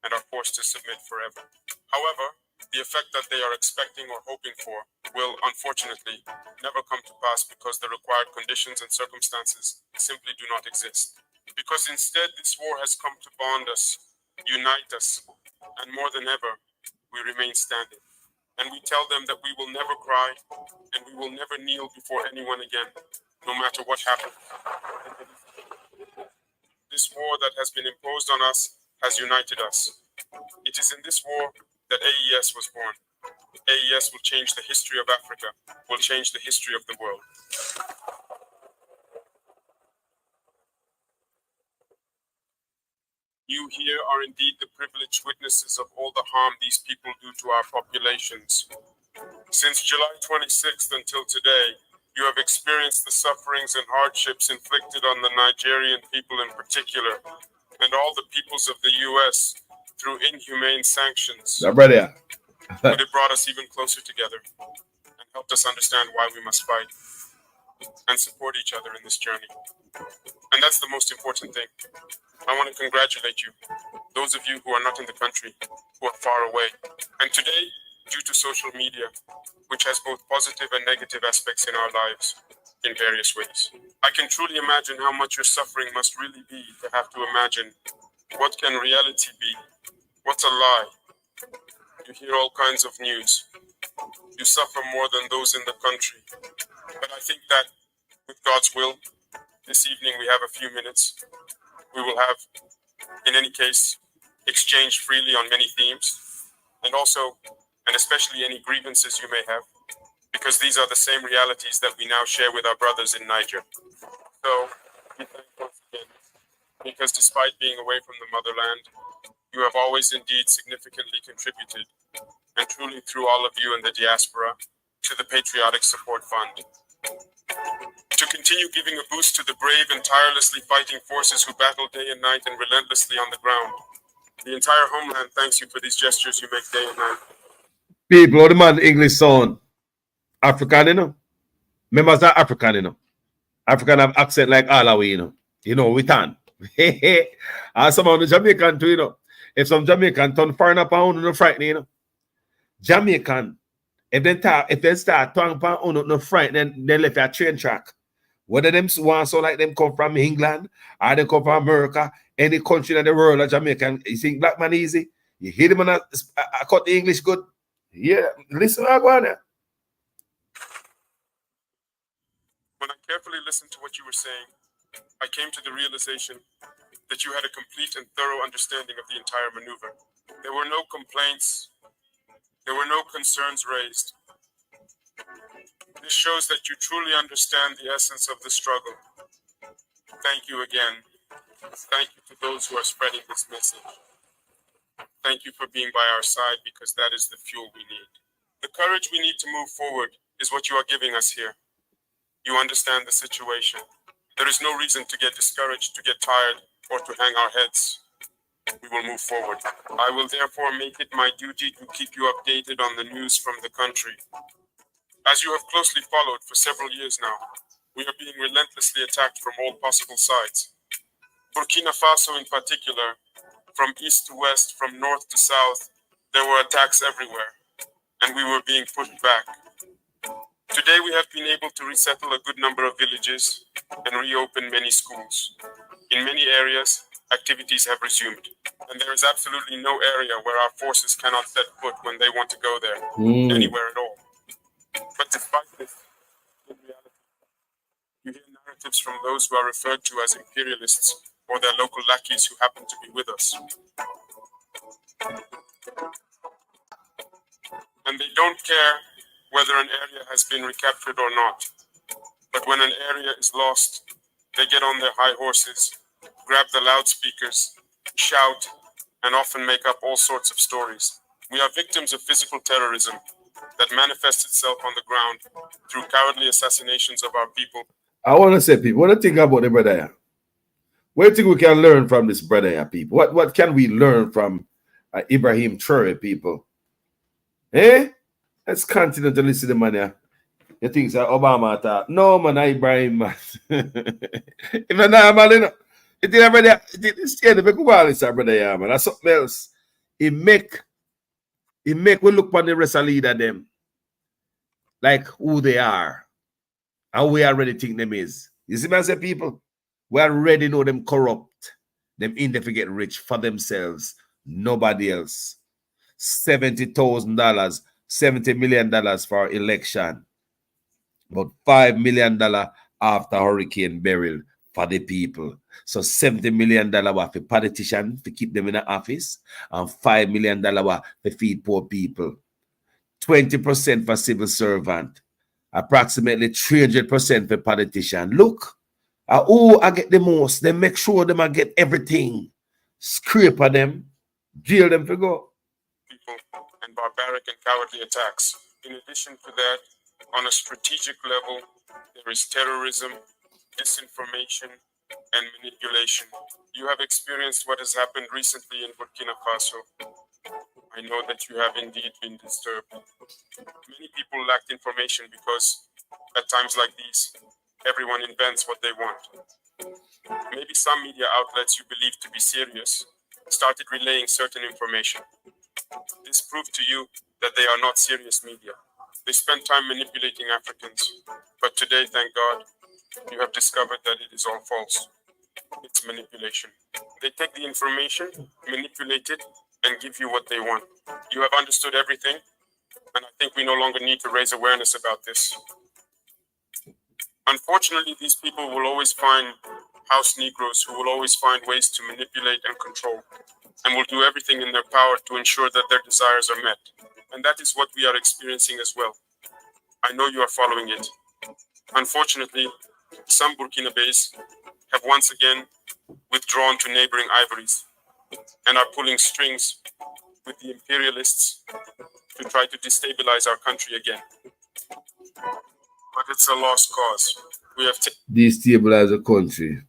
and are forced to submit forever. However, the effect that they are expecting or hoping for will, unfortunately, never come to pass because the required conditions and circumstances simply do not exist. Because instead, this war has come to bond us, unite us, and more than ever, we remain standing. And we tell them that we will never cry and we will never kneel before anyone again, no matter what happens. This war that has been imposed on us has united us. It is in this war that AES was born. AES will change the history of Africa, will change the history of the world. You here are indeed the privileged witnesses of all the harm these people do to our populations. Since July 26th until today, you have experienced the sufferings and hardships inflicted on the Nigerian people in particular, and all the peoples of the U.S. through inhumane sanctions. But it brought us even closer together and helped us understand why we must fight and support each other in this journey. And that's the most important thing. I want to congratulate you, those of you who are not in the country, who are far away. And today, due to social media, which has both positive and negative aspects in our lives in various ways, I can truly imagine how much your suffering must really be to have to imagine what can reality be, what's a lie. You hear all kinds of news. You suffer more than those in the country. But I think that with God's will, this evening we have a few minutes. We will have, in any case, exchange freely on many themes, and also, and especially any grievances you may have, because these are the same realities that we now share with our brothers in Niger. So, we thank once again, because despite being away from the motherland, you have always indeed significantly contributed, and truly through all of you in the diaspora, to the Patriotic Support Fund. To continue giving a boost to the brave and tirelessly fighting forces who battle day and night and relentlessly on the ground. The entire homeland thanks you for these gestures you make day and night. People, the man English sound African, you know. Members are African, you know. African have accent like all of we, you know. You know, we can. And some of the Jamaican too, you know. If some Jamaican turn foreigner pound, no frightening, you know. Jamaican, if they start talking about no fright, then they left a train track. Whether them want so like them come from England or they come from America, any country in the world of Jamaican, you think black man easy? You hear them and I cut the English good. Yeah, listen, I go on there. When I carefully listened to what you were saying, I came to the realization that you had a complete and thorough understanding of the entire maneuver. There were no complaints. There were no concerns raised. This shows that you truly understand the essence of the struggle. Thank you again. Thank you to those who are spreading this message. Thank you for being by our side, because that is the fuel we need. The courage we need to move forward is what you are giving us here. You understand the situation. There is no reason to get discouraged, to get tired, or to hang our heads. We will move forward. I will therefore make it my duty to keep you updated on the news from the country. As you have closely followed for several years now, we are being relentlessly attacked from all possible sides. Burkina Faso in particular, from east to west, from north to south, there were attacks everywhere, and we were being pushed back. Today we have been able to resettle a good number of villages and reopen many schools. In many areas, activities have resumed, and there is absolutely no area where our forces cannot set foot when they want to go there, anywhere at all. But despite this, in reality, you hear narratives from those who are referred to as imperialists or their local lackeys who happen to be with us. And they don't care whether an area has been recaptured or not. But when an area is lost, they get on their high horses, grab the loudspeakers, shout, and often make up all sorts of stories. We are victims of physical terrorism that manifests itself on the ground through cowardly assassinations of our people. I want to say, people, what do you think about the brother here? What do you think we can learn from this brother here, people? What can we learn from Ibrahim Traore, people? Let's continue to listen to the man here. You think that Obama thought? No, man, Ibrahim, man. If you're not, man, you know. It did brother. It scared the people, brother, yeah, man. That's something else. It make we look upon the rest of leader them like who they are. And we already think them is. You see, man, say people, we already know them corrupt. Them in there to get rich for themselves. Nobody else. $70,000, $70 million for election. About $5 million after Hurricane Beryl for the people. So $70 million for politicians to keep them in the office, and $5 million to feed poor people. 20% for civil servant, approximately 300% for politician. Look, who I get the most. They make sure them I get everything. Scrape of them, jail them for go. People and barbaric and cowardly attacks. In addition to that, on a strategic level, there is terrorism, disinformation, and manipulation. You have experienced what has happened recently in Burkina Faso. I know that you have indeed been disturbed. Many people lacked information because at times like these, everyone invents what they want. Maybe some media outlets you believe to be serious started relaying certain information. This proved to you that they are not serious media. They spend time manipulating Africans. But today, thank God, you have discovered that it is all false. It's manipulation. They take the information, manipulate it, and give you what they want. You have understood everything, and I think we no longer need to raise awareness about this. Unfortunately, these people will always find house Negroes who will always find ways to manipulate and control, and will do everything in their power to ensure that their desires are met. And that is what we are experiencing as well. I know you are following it. Unfortunately, some Burkinabés have once again withdrawn to neighboring ivories and are pulling strings with the imperialists to try to destabilize our country again. But it's a lost cause. We have Destabilize the country.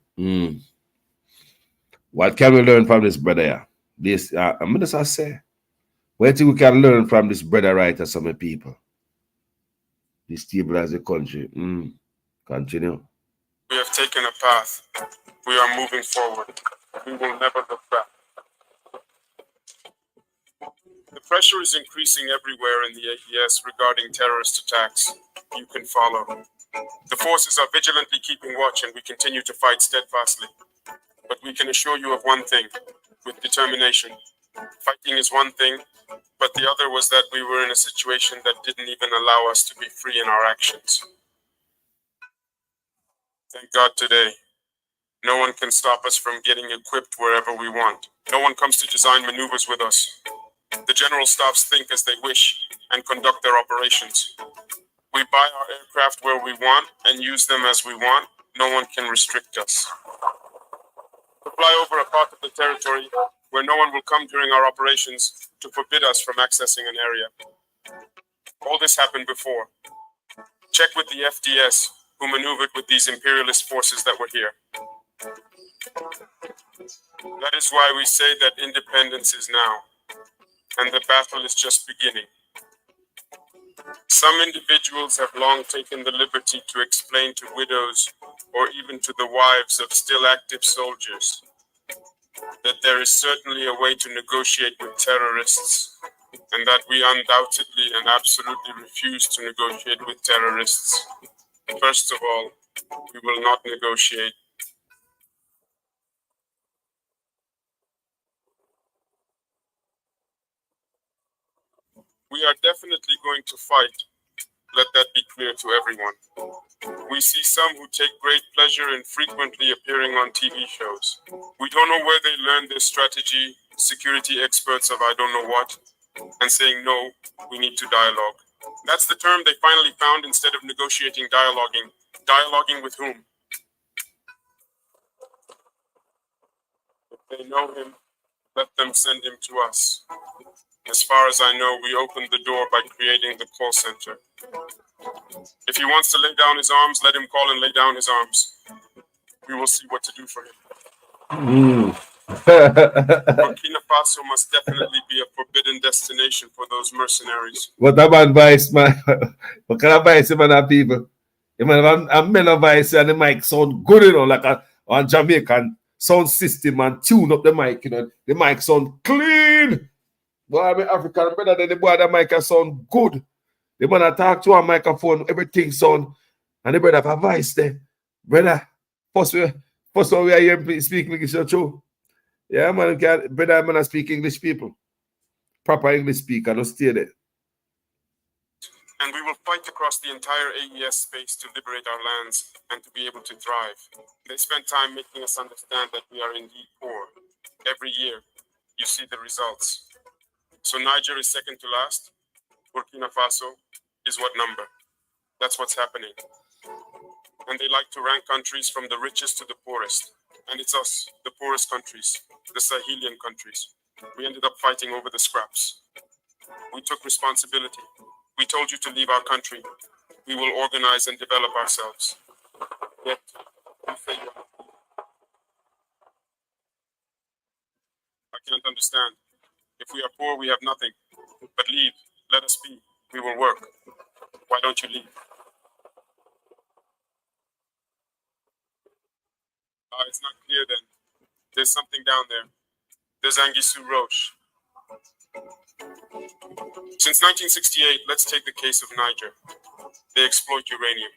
What can we learn from this brother here? This, I'm just say, what do you think we can learn from this brother writer, some people? Destabilize the country. Continue. We have taken a path. We are moving forward. We will never look back. The pressure is increasing everywhere in the AES regarding terrorist attacks. You can follow. The forces are vigilantly keeping watch, and we continue to fight steadfastly. But we can assure you of one thing, with determination. Fighting is one thing, but the other was that we were in a situation that didn't even allow us to be free in our actions. Thank God today, no one can stop us from getting equipped wherever we want. No one comes to design maneuvers with us. The general staffs think as they wish and conduct their operations. We buy our aircraft where we want and use them as we want. No one can restrict us. To fly over a part of the territory where no one will come during our operations to forbid us from accessing an area. All this happened before. Check with the FDS, who maneuvered with these imperialist forces that were here. That is why we say that independence is now, and the battle is just beginning. Some individuals have long taken the liberty to explain to widows or even to the wives of still active soldiers that there is certainly a way to negotiate with terrorists, and that we undoubtedly and absolutely refuse to negotiate with terrorists. First of all, we will not negotiate. We are definitely going to fight. Let that be clear to everyone. We see some who take great pleasure in frequently appearing on TV shows. We don't know where they learned this strategy, security experts of I don't know what, and saying, no, we need to dialogue. That's the term they finally found instead of negotiating, dialoguing. Dialoguing with whom? If they know him, let them send him to us. As far as I know, we opened the door by creating the call center. If he wants to lay down his arms, let him call and lay down his arms. We will see what to do for him. Burkina Faso must definitely be a forbidden destination for those mercenaries. What about advice, man? What kind of advice, man, have people? You man, I'm men advice and the mic sound good, you know, like a on Jamaican sound system and tune up the mic, you know. The mic sound clean. Boy, I'm African brother, then the boy that mic sound good. The man I talk to a microphone, everything sound, and the brother have advice there. Brother, first one we are here speak English, so true. Yeah, man, brother, man, I speak English people. Proper English speaker, don't stay there. And we will fight across the entire AES space to liberate our lands and to be able to thrive. They spend time making us understand that we are indeed poor. Every year, you see the results. So Niger is second to last. Burkina Faso is what number? That's what's happening. And they like to rank countries from the richest to the poorest. And it's us, the poorest countries, the Sahelian countries. We ended up fighting over the scraps. We took responsibility. We told you to leave our country. We will organize and develop ourselves. Yet, you say you are. I can't understand. If we are poor, we have nothing. But leave. Let us be. We will work. Why don't you leave? It's not clear then. There's something down there. There's Anguissou Roche. Since 1968, let's take the case of Niger. They exploit uranium.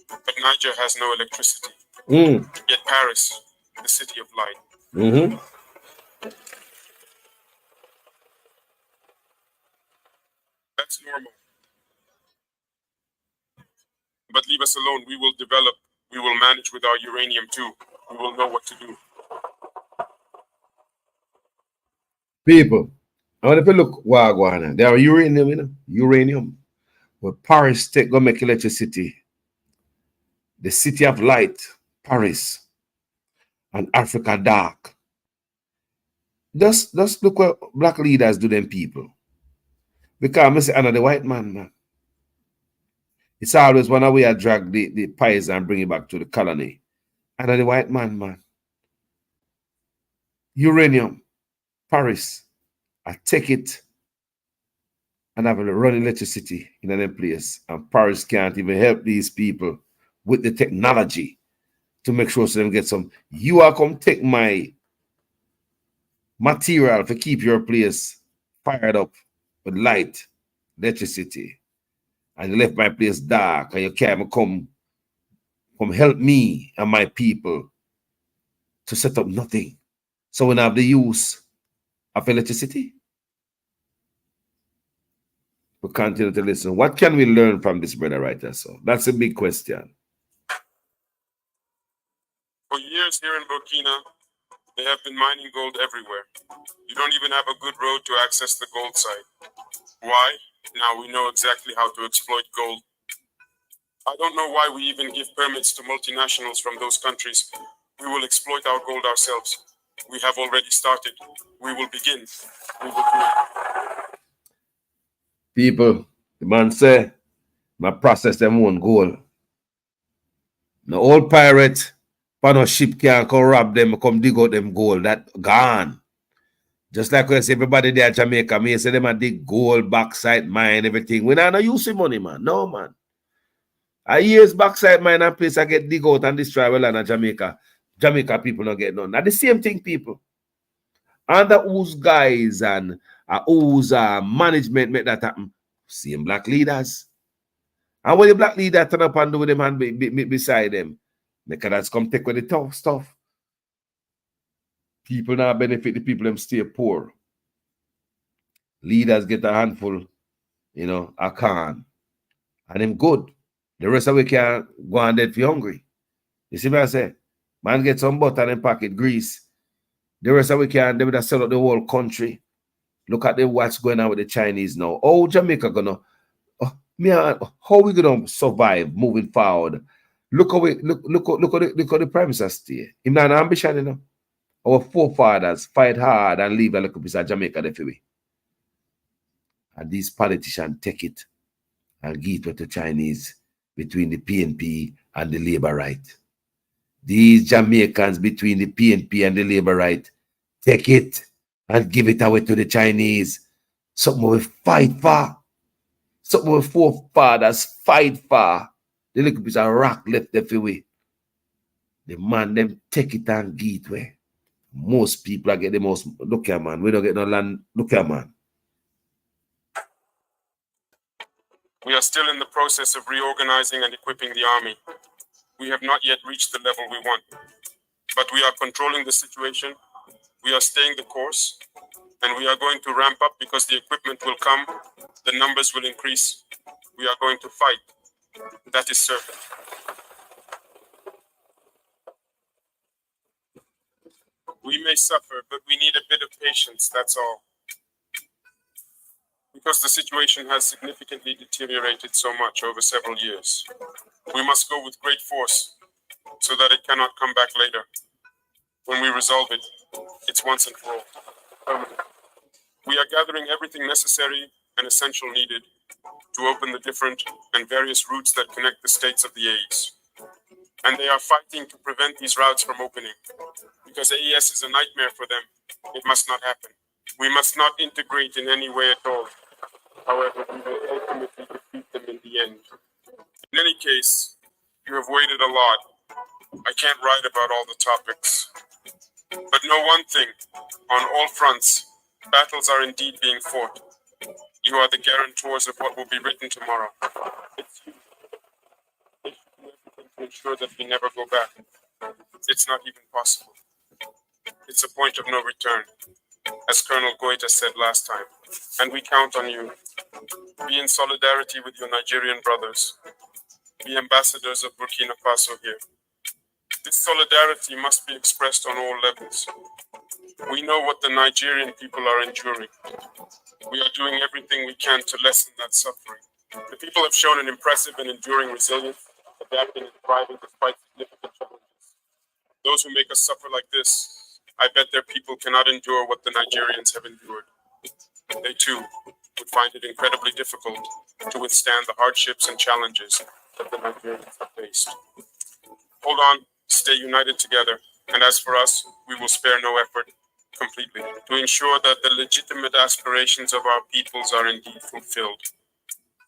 But Niger has no electricity. Yet Paris, the city of light. That's normal. But leave us alone. We will develop. We will manage with our uranium too. We will know what to do. People, I want to look Wagwana. There are uranium, you know, uranium. Where Paris take go make electricity. The city of light, Paris, and Africa dark. Just look what black leaders do them people. Because I say another white man. It's always one way I drag the pies and bring it back to the colony. Another white man. Uranium, Paris. I take it and have a run electricity in that place. And Paris can't even help these people with the technology to make sure so them get some. You are come take my material to keep your place fired up with light, electricity. And you left my place dark and you can't come help me and my people to set up nothing. So we have the use of electricity. We continue to listen. What can we learn from this brother right there? So that's a big question. For years here in Burkina, they have been mining gold everywhere. You don't even have a good road to access the gold site. Why? Now we know exactly how to exploit gold. I don't know why we even give permits to multinationals from those countries. We will exploit our gold ourselves. We have already started. We will begin. We will do it. People, the man say, I process them own gold. The old pirate, on a ship can't come rob them, come dig out them gold. That gone. Just like we say, everybody there in Jamaica, me say them a dig gold, backside mine, everything. We not use the money, man. No, man. A years backside mine and place I get dig out and destroy well in Jamaica. Jamaica people not get none. Now the same thing, people. Under whose guys and whose management make that happen? Same black leaders. And when the black leader turn up and do them and be beside them, make that come take with the tough stuff. People now benefit, the people them stay poor. Leaders get a handful, you know, a can. And them good. The rest of we can go and dead for hungry. You see what I say? Man get some butter and pocket grease. The rest of we can, they would sell out the whole country. Look at what's going on with the Chinese now. Oh, Jamaica gonna, how we gonna survive moving forward? Look at the Prime Minister stay. Him not an ambition, you know. Our forefathers fight hard and leave a little piece of Jamaica there for we. And these politicians take it and give it to the Chinese between the PNP and the Labour right. These Jamaicans between the PNP and the Labour right, take it and give it away to the Chinese. Something we fight for. Something we forefathers fight for. The little piece of rock left there for we. The man them take it and give it away. Most people are get the most. Look here, man. We don't get no land. Look here, man. We are still in the process of reorganizing and equipping the army. We have not yet reached the level we want, but we are controlling the situation. We are staying the course, and we are going to ramp up because the equipment will come, the numbers will increase. We are going to fight. That is certain. We may suffer, but we need a bit of patience, that's all. Because the situation has significantly deteriorated so much over several years. We must go with great force so that it cannot come back later. When we resolve it, it's once and for all. We are gathering everything necessary and essential needed to open the different and various routes that connect the states of the AES. And they are fighting to prevent these routes from opening. Because AES is a nightmare for them. It must not happen. We must not integrate in any way at all. However, we will ultimately defeat them in the end. In any case, you have waited a lot. I can't write about all the topics. But know one thing, on all fronts, battles are indeed being fought. You are the guarantors of what will be written tomorrow. It's you. They should do everything to ensure that we never go back. It's not even possible. It's a point of no return, as Colonel Goita said last time. And we count on you. Be in solidarity with your Nigerian brothers. Be ambassadors of Burkina Faso here. This solidarity must be expressed on all levels. We know what the Nigerian people are enduring. We are doing everything we can to lessen that suffering. The people have shown an impressive and enduring resilience, adapting and thriving despite significant challenges. Those who make us suffer like this, I bet their people cannot endure what the Nigerians have endured. They too would find it incredibly difficult to withstand the hardships and challenges that the Nigerians have faced. Hold on, stay united together, and as for us, we will spare no effort completely to ensure that the legitimate aspirations of our peoples are indeed fulfilled.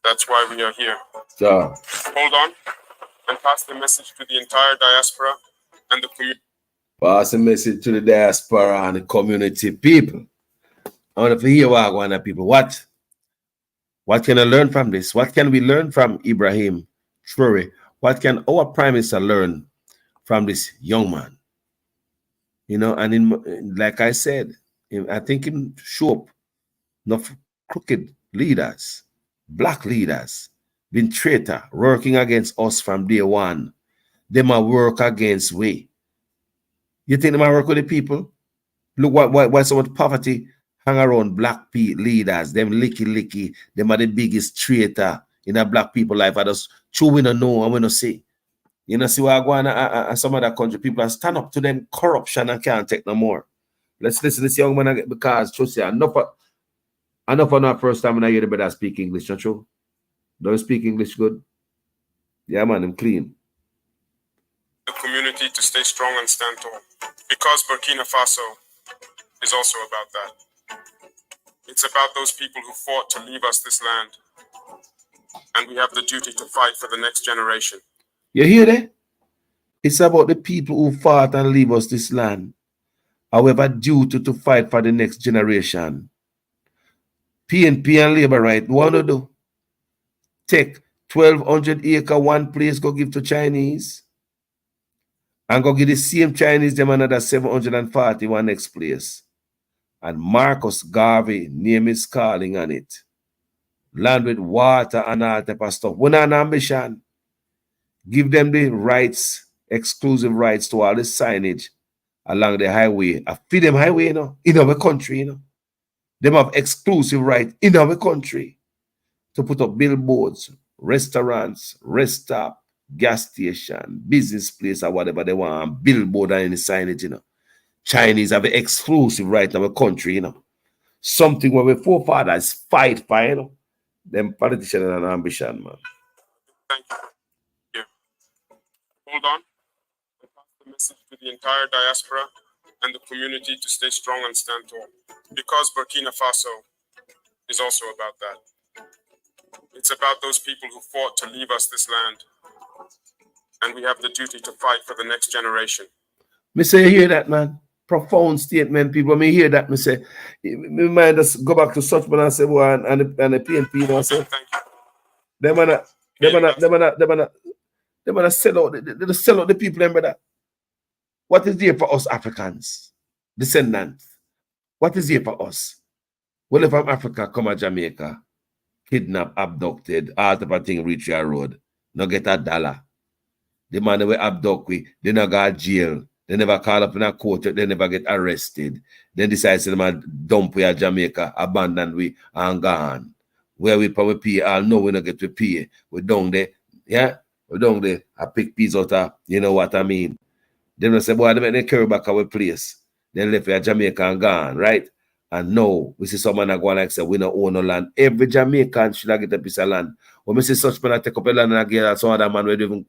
That's why we are here. So, hold on and pass the message to the entire diaspora and the community. Pass a message to the diaspora and the community people. I want to hear what I want people. What can I learn from this? What can we learn from Ibrahim Traore? What can our Prime Minister learn from this young man? You know, and like I said, I think him show up enough crooked leaders, black leaders, been traitor, working against us from day one. They might work against we. You think they might work with the people? Look why so much poverty hang around black leaders, them licky, them are the biggest traitor in a black people life. I just true we don't know and we don't see. You know, see what I go on some other country, people are stand up to them corruption and can't take no more. Let's listen to this young man again, because trust you, enough on our first time when I hear the brother speak English, not true? Don't speak English good? Yeah, man, I'm clean. The community to stay strong and stand tall. Because Burkina Faso is also about that. It's about those people who fought to leave us this land. And we have the duty to fight for the next generation. You hear that? It's about the people who fought and leave us this land. However, duty to fight for the next generation. PNP and Labour right, what do do? Take 1,200 acre one place, go give to Chinese. And go give the same Chinese them another 741 next place. And Marcus Garvey name is calling on it. Land with water and all type of stuff. We're not an ambition. Give them the rights, exclusive rights to all the signage along the highway. I feed them highway, you know, in our country, you know. Them have exclusive right in our country to put up billboards, restaurants, rest stop, gas station, business place, or whatever they want, billboard and any signage, you know. Chinese have an exclusive right in our country, you know. Something where our forefathers fight for, you know. Them politicians and ambition, man. Thank you. Hold on and pass the message to the entire diaspora and the community to stay strong and stand tall. Because Burkina Faso is also about that. It's about those people who fought to leave us this land, and we have the duty to fight for the next generation. Me say, you hear that, man? Profound statement, people. Me hear that. Me say, me mind just go back to Suchman and say, well, and the PNP, you know, say, them wanna sell out, they sell out the people, them, brother. What is there for us Africans, descendants? What is here for us? Well, if from Africa come to Jamaica, kidnapped, abducted, all type of thing reach your road, no get a dollar. The man that we abduct, they not go to jail. They never call up in a court, they never get arrested. Then decide to them dump we at Jamaica, abandon we and gone. Where we probably pay, all know we not get to pay. We down there, yeah? We down there, I pick peas out of, you know what I mean? Then they say, boy, they carry back our place. They left at Jamaica and gone, right? And now, we see someone that go like say, we don't own no land. Every Jamaican should have get a piece of land. When we see such man take up a land and get some other man where they do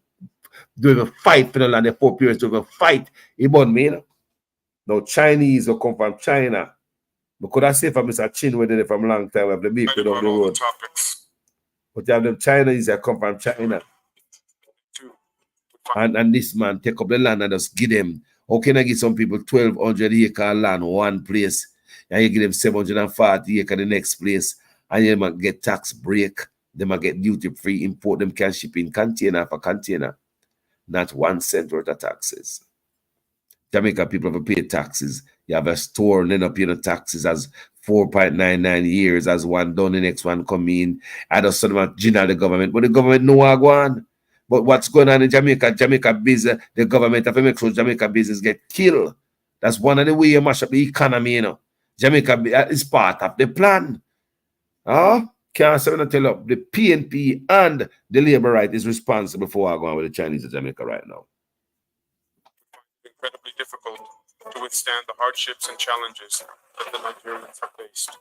even fight for the land, the poor parents do even fight. He born me, you know? Now, Chinese will come from China. Because I say from Mr. Chin, where they from long time, we have the beef down the road. But you have them Chinese that come from China. And this man take up the land and just give them. How can I give some people 1,200 acre land one place, and you give them 740 acre the next place, and you might get tax break, they might get duty free import, them can ship in container for container, not 1 cent worth of taxes. Jamaica people have paid taxes. You have a store and end up paying taxes as 4.99 years as one done, the next one come in. I just saw them general the government, but the government know what go on. But what's going on in Jamaica, Jamaica business, the government have to make sure Jamaica business get killed. That's one of the way you mash up the economy, you know. Jamaica is part of the plan. Can't say tell you, the PNP and the labor right is responsible for what's going on with the Chinese in Jamaica right now. Incredibly difficult to withstand the hardships and challenges that the Nigerians have faced.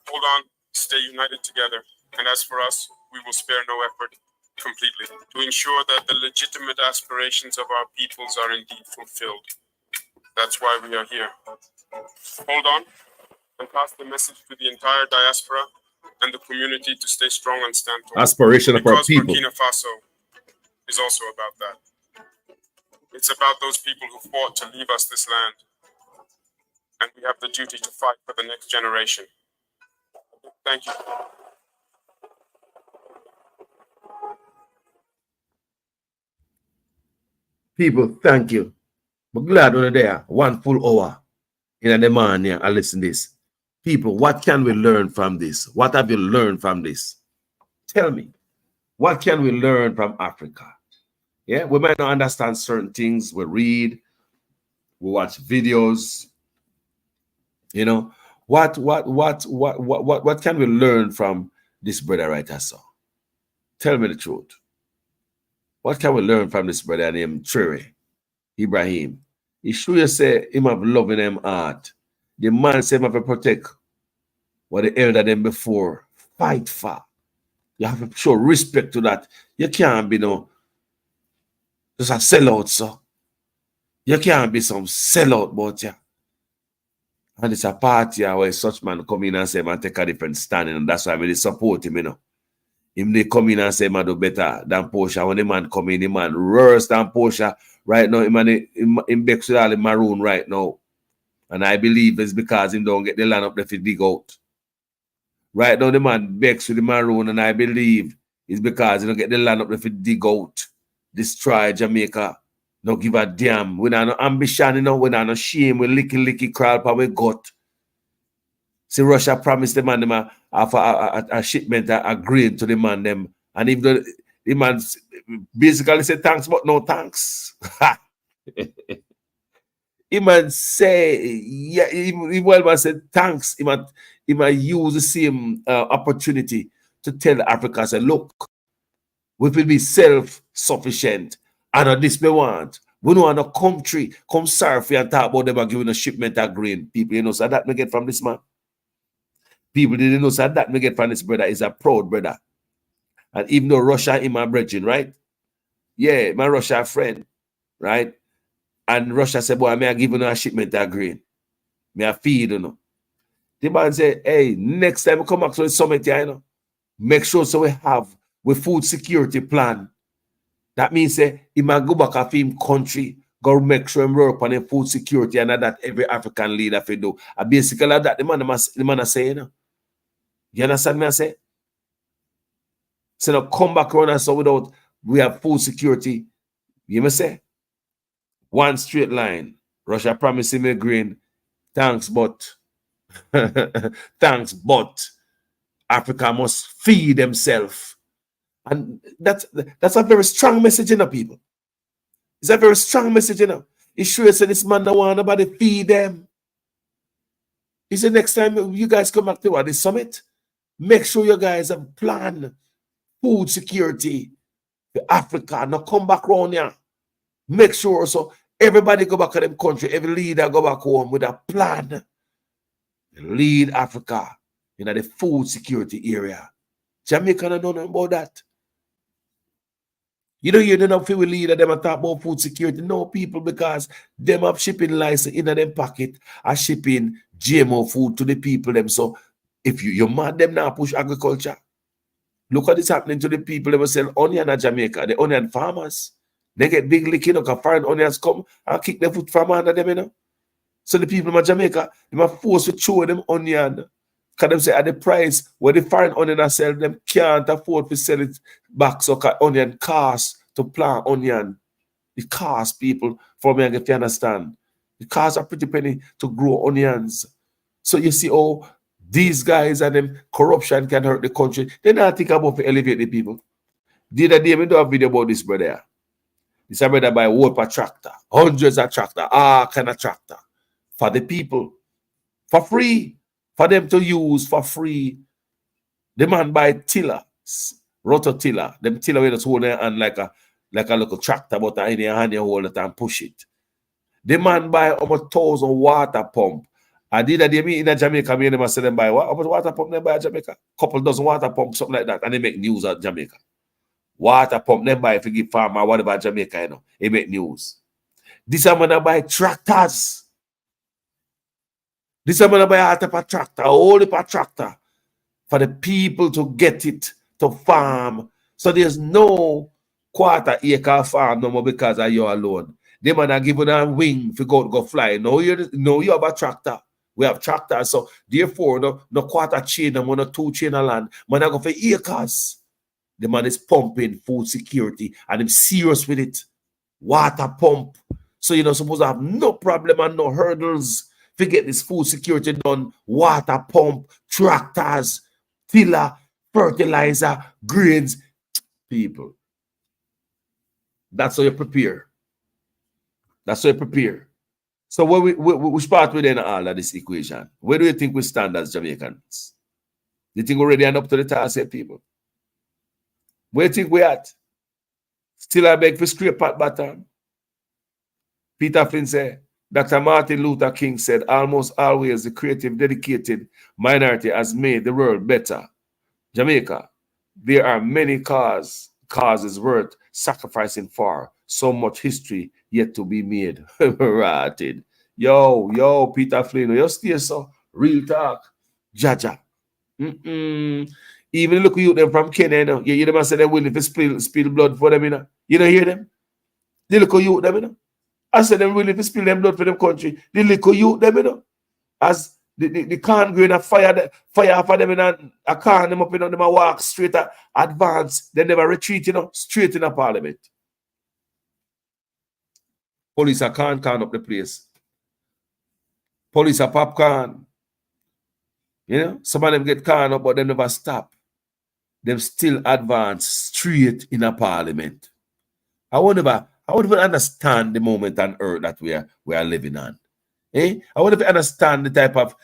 Hold on, stay united together, and as for us, we will spare no effort completely to ensure that the legitimate aspirations of our peoples are indeed fulfilled. That's why we are here. Hold on and pass the message to the entire diaspora and the community to stay strong and stand tall. Aspiration of our people. Burkina Faso is also about that. It's about those people who fought to leave us this land, and we have the duty to fight for the next generation. Thank you. People, thank you. I'm glad we're there 1 full hour in the morning and listen to this. People, what can we learn from this? What have you learned from this? Tell me, what can we learn from Africa? Yeah, we might not understand certain things. We read, we watch videos. You know, what can we learn from this brother right here? So, tell me the truth. What can we learn from this brother named Traore, Ibrahim? He sure say him have love in him heart. The man say him have to protect what the elder them before fight for. You have to show respect to that. You can't be no just a sellout, so. You can't be some sellout, but yeah. And it's a party where such man come in and say, man, take a different stand, and that's why I really support him, you know. Him they come in and say, man, do better than Portia. When the man come in, the man worse than Portia. Right now, him begs with all the maroon right now. And I believe it's because him don't get the land up there to dig out. Right now, the man begs with the maroon, and I believe it's because he don't get the land up there to dig out. Destroy Jamaica. No give a damn. We not no ambition, you know. We not no shame. We licky crawl pa we gut. See, Russia promised the man them a shipment a grain to the man them. And even though the man basically said thanks, but no thanks. He might say, yeah, he well said thanks. He might use the same opportunity to tell Africa, say, look, we will be self-sufficient. And this we want. We don't want a country come surf and talk about them and giving a shipment of grain. People, you know, so that we get from this man. People didn't know, so that we get from this brother is a proud brother. And even though Russia is my brethren, right? Yeah, my Russia friend, right? And Russia said, boy, I give you a shipment of grain. I feed you. The man said, hey, next time we come back to the summit, you know, make sure so we have a food security plan. That means he might go back to him country, go make sure him work on the food security and that every African leader fi do. And basically that the man say, you know. You understand me I say? So now come back around and so without we have food security. You may say? One straight line. Russia promising me grain. Thanks, but Africa must feed themselves. And that's a very strong message, you know, people. It's a very strong message, you know. It shows that this man don't want nobody feed them. He said next time you guys come back to the summit, make sure you guys have plan food security for Africa. Now come back around here. Make sure so everybody go back to them country. Every leader go back home with a plan. Lead Africa in the food security area. Jamaica don't know about that. You don't hear enough people leader them talk about food security. No people, because them have shipping license in them pocket are shipping GMO food to the people them. So if you mad them now push agriculture. Look what is happening to the people that will sell onion in Jamaica, the onion farmers. They get big lick, you know, because foreign onions come and kick their foot from under them, you know. So the people in Jamaica, they are forced to chew them onion. Because them say at the price where the foreign onion are sell, them can't afford to sell it back. So onion costs to plant onion. It costs people, for me, if you understand. It costs a pretty penny to grow onions. So you see, oh, these guys and them corruption can hurt the country. They not think about to elevate the people. The other day, we do a video about this brother. This brother buy wood per tractor, hundreds of tractor, kind of tractor for the people, for free, for them to use for free. The man buy tiller, rototiller, them tiller with us hold their hand like a little tractor, but in your hand you hold it and push it. The man buy over 1,000 water pump. I did that me in Jamaica, me and them say them buy what? How much water pump they buy in Jamaica? Couple dozen water pump, something like that, and they make news at Jamaica. Water pump them buy if you give farmer whatever Jamaica, you know, they make news. This I'm gonna buy tractors. This I'm gonna buy a type of tractor, a whole heap of tractor for the people to get it to farm. So there's no quarter acre farm no more because of you alone. They man are giving a wing to go fly. No, you have a tractor. We have tractors. So therefore, no quarter chain, no 2 chain of land. Man I go for acres. The man is pumping food security and I'm serious with it. Water pump. So you're not supposed to have no problem and no hurdles to get this food security done. Water pump, tractors, tiller, fertilizer, grains. People. That's how you prepare. That's how you prepare. So we start within all of this equation. Where do you think we stand as Jamaicans? Do you think we're ready and up to the task, people? Where do you think we at? Still I beg for scrape at bottom. Peter Flynn said, Dr. Martin Luther King said, almost always the creative, dedicated minority has made the world better. Jamaica, there are many causes worth sacrificing for. So much history yet to be made. Rotted. Yo, Peter Flynn, you stay so. Real talk. Jaja. Even look at you them from Kenya, you know. You them say they're willing to spill blood for them, you know. You don't hear them? They look at you them, you know. I said they're willing to spill them blood for them country. They look at you them, you know. As the can't go in a fire for them, you know. I can't them up, you know, them a walk straight at advance. They never retreat, you know, straight in a parliament. Police are can't up the place. Police are popcorn. You know, some of them get caught up, but they never stop. Them still advance straight in a parliament. I won't even understand the moment on earth that we are living on. I won't even understand the type of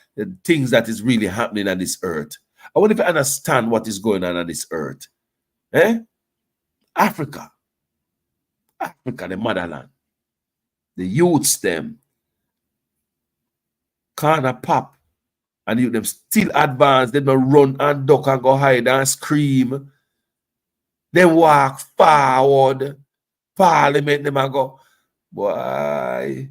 things that is really happening on this earth. I won't even understand what is going on this earth. Africa, the motherland. The youths them can't pop. And you them still advance, they don't run and duck and go hide and scream. Then walk forward. Parliament them and go. Boy.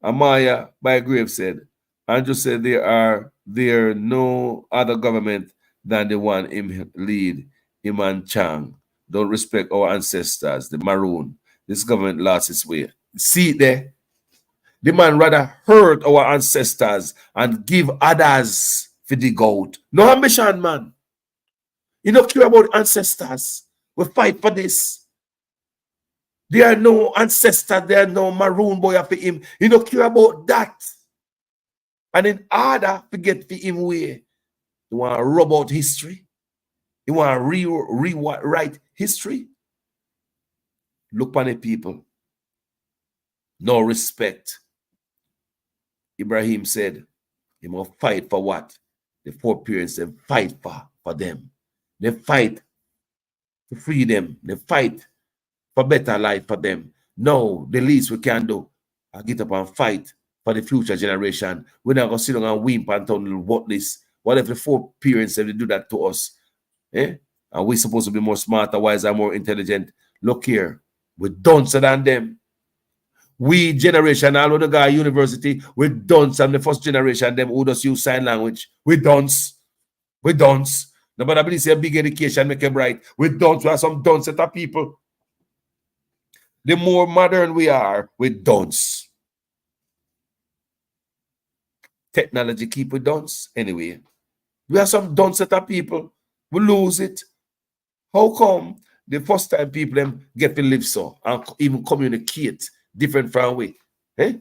Amaya by Grave said, Andrew said there no other government than the one him lead, Iman Chang. Don't respect our ancestors, the Maroon. This government lost its way. See it there? The man rather hurt our ancestors and give others for the gold. No ambition, man. You don't care about ancestors. We fight for this. There are no ancestors, there are no Maroon boy for him. You don't care about that. And in order to get for him way, you want to rub out history. You want to rewrite history. Look on the people. No respect. Ibrahim said, he must fight for what? The four parents, they fight for them. They fight to free them. They fight for better life for them. No, the least we can do, I get up and fight for the future generation. We're not going to sit down and weep and tell them what this. What if the four parents, if they do that to us? Eh? And we're supposed to be more smarter, wiser, more intelligent. Look here, we're duncer than them. We generation, all of the guy university, we're dunce. And the first generation, them who just use sign language. We dunce. We dunce. Nobody believes a big education make them right. We dunce. We have some dunce set of people. The more modern we are, we dunce. Technology keep we dunce anyway. We have some dunce set of people. We lose it. How come the first time people them get to live so and even communicate different from we? Eh?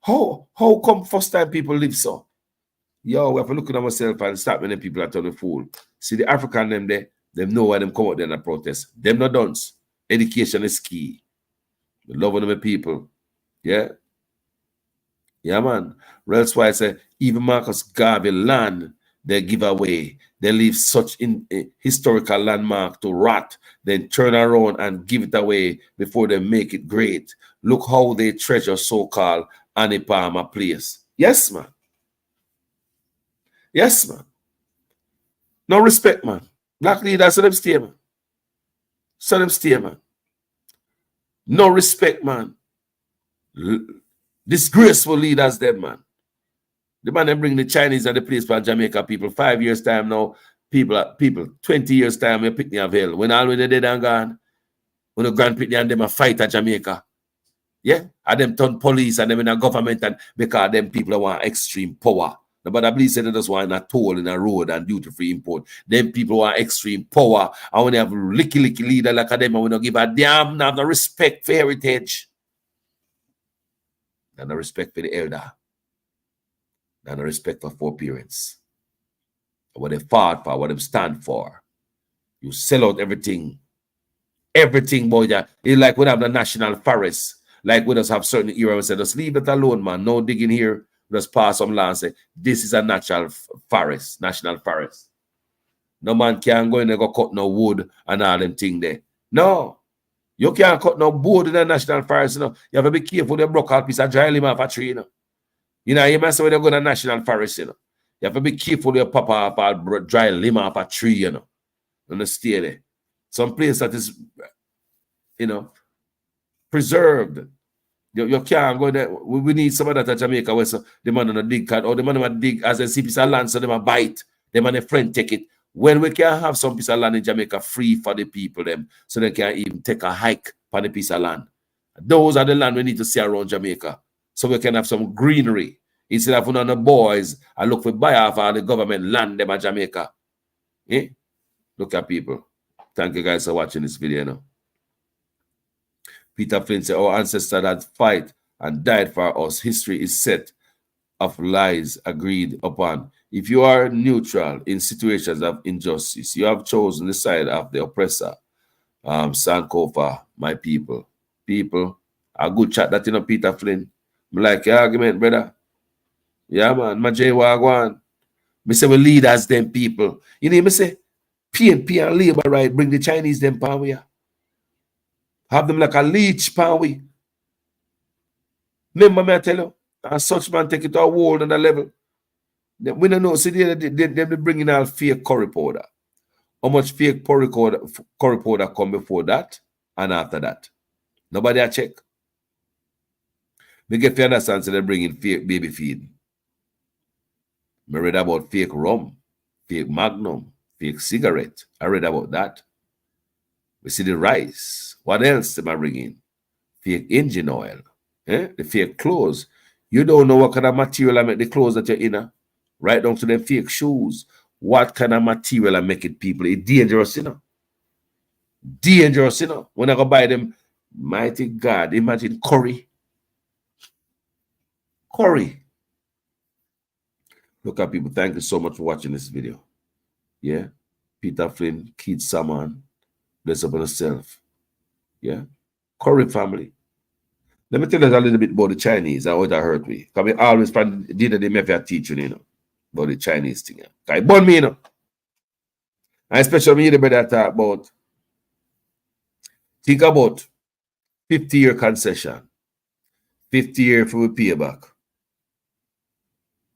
How come first time people live so? Yo, we have to look at ourselves and stop many people that turn the fool. See the African them there, them know why them come out there and protest. Them not dunce. Education is key. The love of the people. Yeah. Yeah, man. Else why I say, even Marcus Garvey land they give away. They leave such historical landmark to rot, then turn around and give it away before they make it great. Look how they treasure so-called Annie Palmer place. Yes, man. Yes, man. No respect, man. Black leaders, so them stay, man. So them stay, man. No respect, man. Disgraceful leaders, them, man. The man they bring the Chinese and the place for Jamaica people. 5 years time now, people 20 years time, they pick me of hell. When all when they dead and gone, when the Grand Pitney and them a fight at Jamaica. Yeah? And them turn police and them in a government and because them people want extreme power. But I believe they just want a toll in a road and duty-free import. Them people want extreme power. And when they have licky leader like them, and we don't give a damn, have no respect for heritage. And no respect for the elder. And no respect for four parents. What they fought for, what they stand for. You sell out everything. Everything, boy. It's like we have the national forest. Like we just have certain era. We say, just leave it alone, man. No digging here. Just pass some land and say, this is a natural forest, national forest. No man can go in there go cut no wood and all them thing there. No. You can't cut no wood in a national forest, you know. You have to be careful you broke out piece of dry limb off a tree, you know. You know, you must say when you go to a national forest, you know. You have to be careful you pop off a dry limb off a tree, you know. And stay there. Some place that is, you know, preserved. You can't go there. We need some of that at Jamaica where so the man on a dig cut or the man on a dig as a piece of land so they might bite. Them and a friend take it. When we can have some piece of land in Jamaica free for the people them so they can even take a hike on the piece of land. Those are the land we need to see around Jamaica. So we can have some greenery. Instead of on the boys and look for buy off all the government land them at Jamaica. Eh? Look at people. Thank you guys for watching this video now. Peter Flynn said, our ancestors had fight and died for us. History is set of lies agreed upon. If you are neutral in situations of injustice, you have chosen the side of the oppressor. Sankofa, my people. People, a good chat that, you know, Peter Flynn. I like your argument, brother. Yeah, man. My J Wagwan. Me say we lead as them people. You know, me say, PNP and labor right, bring the Chinese them power here. Have them like a leech, pan we. Remember me I tell you, and such man take it to a world and a level. We don't know, see, they bring in all fake curry powder. How much fake curry powder come before that and after that? Nobody a check. We get to understand, so they bring in fake baby feed. I read about fake rum, fake magnum, fake cigarette. I read about that. We see the rice. What else am I bringing? Fake engine oil. The fake clothes. You don't know what kind of material I make the clothes that you're in. Right down to them fake shoes. What kind of material I make it, people? It's dangerous, you know. Dangerous, you know. When I go buy them, mighty God, imagine curry. Curry. Look at people. Thank you so much for watching this video. Yeah. Peter Flynn, Keith Saman, bless up on yourself. Yeah. Curry family. Let me tell you a little bit about the Chinese and what I heard me. Because we always did the mafia teaching, you know, about the Chinese thing. Because it burn me, you know. And especially when you better talk about, think about 50-year concession. 50 years for we pay back.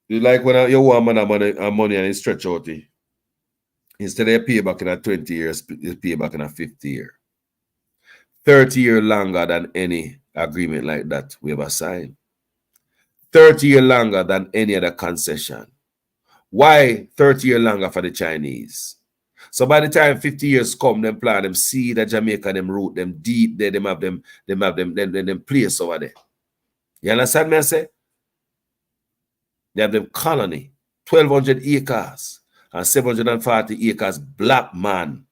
You like when you want money and you stretch out it. Instead of you pay back in a 20 years, you pay back in a 50 year. 30 years longer than any agreement like that we ever signed. 30 years longer than any other concession. Why 30 years longer for the Chinese? So by the time 50 years come, them plan them see that Jamaica, them root them deep there, them have them place over there. You understand me I say? They have them colony, 1,200 acres and 740 acres black man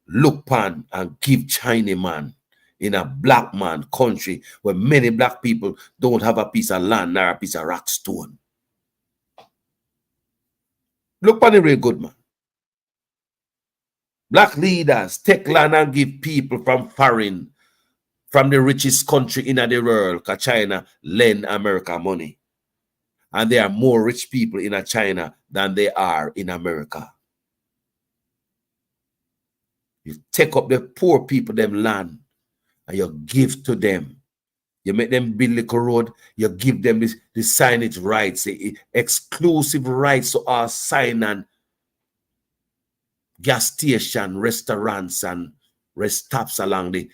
look pan and give Chinese man in a black man country where many black people don't have a piece of land nor a piece of rock stone. Look pan the real good man. Black leaders take land and give people from foreign, from the richest country in the world, because China lend America money. And there are more rich people in China than they are in America. You take up the poor people, them land, and you give to them. You make them build like a road, you give them the signage rights, the exclusive rights to our sign and gas station, restaurants, and rest stops along the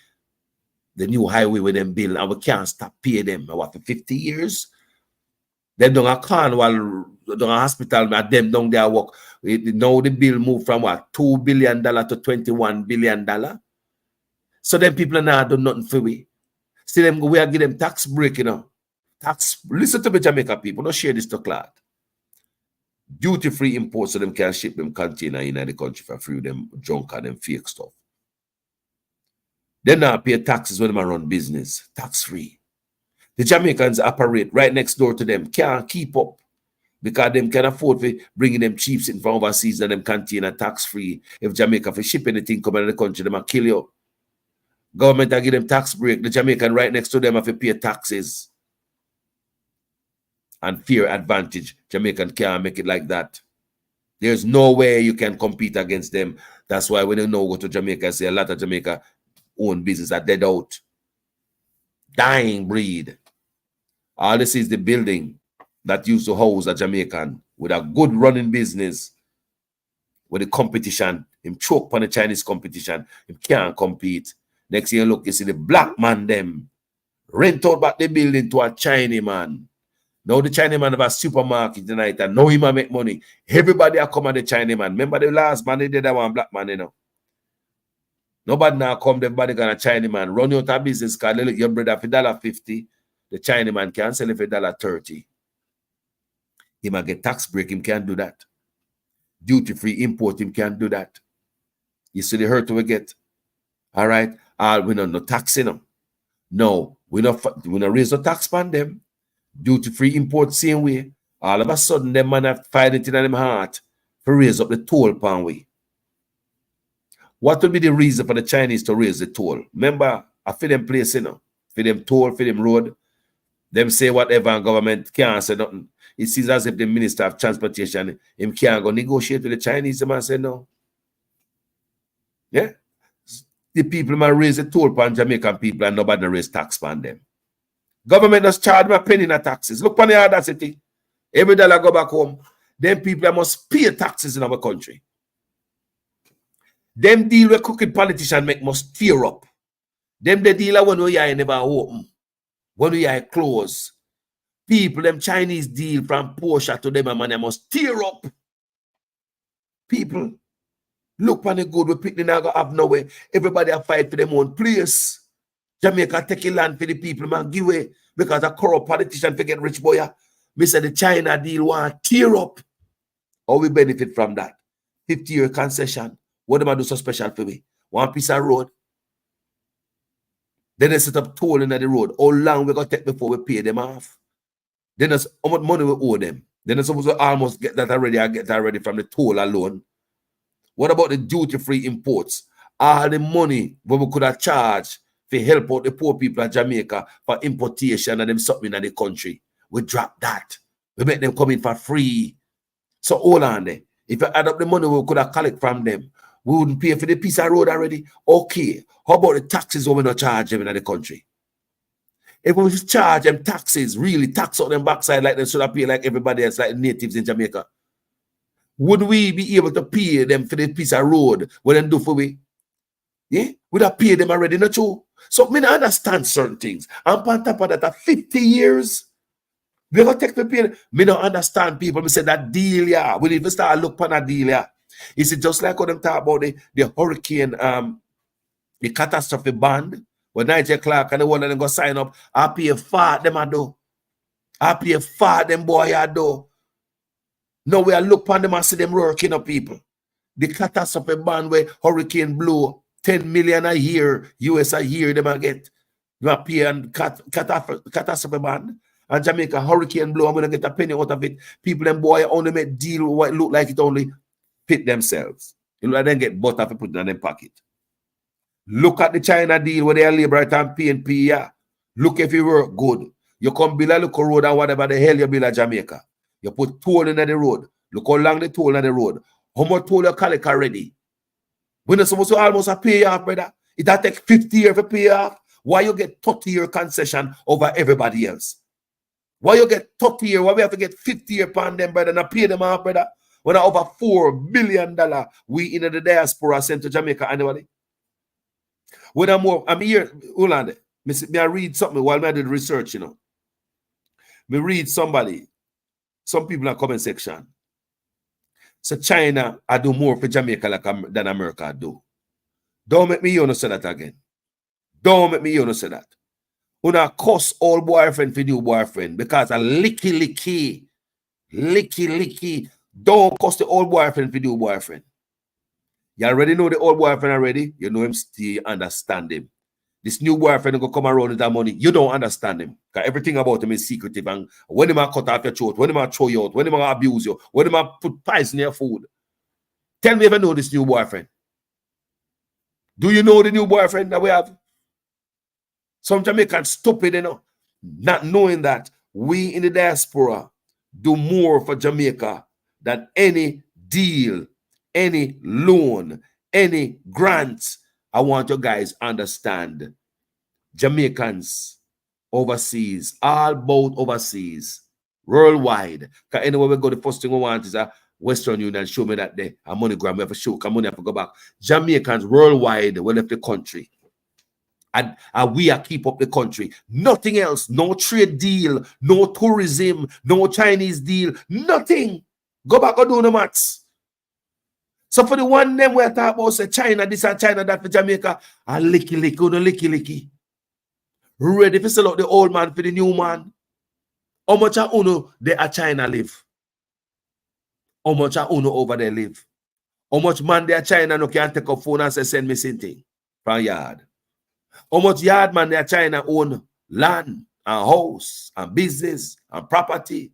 new highway with them build, and we can't stop pay them. What, for 50 years? Them down a Cornwall, down a hospital, them down there work. Now the bill moved from what, $2 billion to $21 billion. So them people are not doing nothing for we. Still them we are give them tax break, you know. Tax. Listen to me, Jamaica people. Don't share this to Clad. Duty-free imports so them can ship them container in the country for free them junk and them fake stuff. They now pay taxes when they run business. Tax-free. The Jamaicans operate right next door to them. Can't keep up. Because them can afford for bringing them chiefs in from overseas and them container tax-free. If Jamaica for ship anything coming in the country, them will kill you. Government will give them tax break. The Jamaican right next to them have to pay taxes. And fear advantage. Jamaican can't make it like that. There's no way you can compete against them. That's why when you know go to Jamaica, say a lot of Jamaica own business are dead out. Dying breed. All this is the building that used to house a Jamaican with a good running business. With the competition, him choke on the Chinese competition, him can't compete. Next thing you look, you see the black man them rent out back the building to a Chinese man. Now the Chinese man have a supermarket tonight and now he might make money. Everybody are come at the Chinese man. Remember the last man they did that one black man, you know. Nobody now come, everybody got a Chinese man. Run out a business card, look your brother for $1.50. The Chinese man can sell it for $1.30. He might get tax break, him can't do that. Duty-free import, him can't do that. You see the hurt we get. All right. We don't no tax in them. No, we not raise no tax on them. Duty-free import same way. All of a sudden, them man have find it in them heart to raise up the toll pan way. What will be the reason for the Chinese to raise the toll? Remember, I feel them place, you know, for them toll, for them road. Them say whatever and government can't say nothing. It seems as if the Minister of Transportation him can't go negotiate with the Chinese. The man say no. Yeah. The people might raise the toll pan Jamaican people and nobody raise tax pan them. Government does charge me a penny in the taxes. Look on the audacity. Every dollar go back home. Them people must pay taxes in our country. Them deal with crooked politicians must tear up. Them the dealer when we are never open. When we are close. People, them Chinese deal from Porsche to them, man, they must tear up. People, look on the good, we pick the naga have nowhere. Everybody a fight for them own place. Jamaica take a land for the people, man, give away. Because a corrupt politician forget rich boy. Me say the China deal want tear up. How we benefit from that? 50-year concession. What am I do so special for me? One piece of road. Then they set up toll in the road. How long we gonna take before we pay them off? Then there's how much money we owe them. Then they're supposed to almost get that already. I get that already from the toll alone. What about the duty-free imports? All the money what we could have charged to help out the poor people of Jamaica for importation and them something in the country. We drop that. We make them come in for free. So hold on there. If you add up the money we could have collect from them, we wouldn't pay for the piece of road already. Okay. How about the taxes we not charge them in the country? If we charge them taxes, really tax out them backside like they should have paid like everybody else, like natives in Jamaica, would we be able to pay them for the piece of road when they do for we? Yeah? Would have paid them already, not true? So me not understand certain things. And on top of that, 50 years, we gonna take the pay. Me not understand people. Me say that deal, yeah. We need to start look on that deal, yeah. Is it just like when them talk about the hurricane, the catastrophe band? When Nigel Clark and the one of them go sign up, I pay far them I do. I pay far them boy I do. Now we are look upon them and see them working up people. The catastrophe band where hurricane blow 10 million a year, US a year, them I get. You are paying catastrophe band. And Jamaica hurricane blow, I'm gonna get a penny out of it. People them boy only make deal what look like it only fit themselves. You know, then get butter for putting in their pocket. Look at the China deal where they are labor and PNP, yeah. Look if you work good. You come build a local road and whatever the hell you build at Jamaica. You put toll in the road. Look how long the toll in the road. How much toll you collect already? We're not supposed to almost pay off, brother. It take 50 years to pay off. Why you get 30-year concession over everybody else? Why you get 30 years? Why we have to get 50 years upon them, brother, and pay them off, brother? When over $4 billion we in the diaspora sent to Jamaica annually. When I'm here, hold on there. I read something while I did research, you know. Me read somebody, some people in the comment section. So China, I do more for Jamaica like than America do. Don't make me you know say that again. Don't make me you know say that. Una cuss all boyfriend for new boyfriend because a licky. Don't cuss the old boyfriend for new boyfriend. You already know the old boyfriend already. You know him still understand him. This new boyfriend go come around with that money. You don't understand him. Because everything about him is secretive. And when him cut off your throat, when him throw you out, when him abuse you, when him put poison in your food. Tell me if you know this new boyfriend. Do you know the new boyfriend that we have? Some Jamaicans stupid, you know, not knowing that we in the diaspora do more for Jamaica than any deal, any loan, any grants. I want you guys understand. Jamaicans overseas, all both overseas, worldwide. Because anywhere we go, the first thing we want is a Western Union show me that day. A MoneyGram, we have to show, because money have to go back. Jamaicans worldwide, we left the country. And we are keep up the country. Nothing else. No trade deal. No tourism. No Chinese deal. Nothing. Go back and do the maths. So for the one them we're talking about, say China, this and China, that for Jamaica, a licky. Ready to sell out the old man for the new man. How much of uno they at China live? How much of uno over there live? How much man they at China no can take a phone and say send me something from yard? How much yard man they at China own land and house and business and property?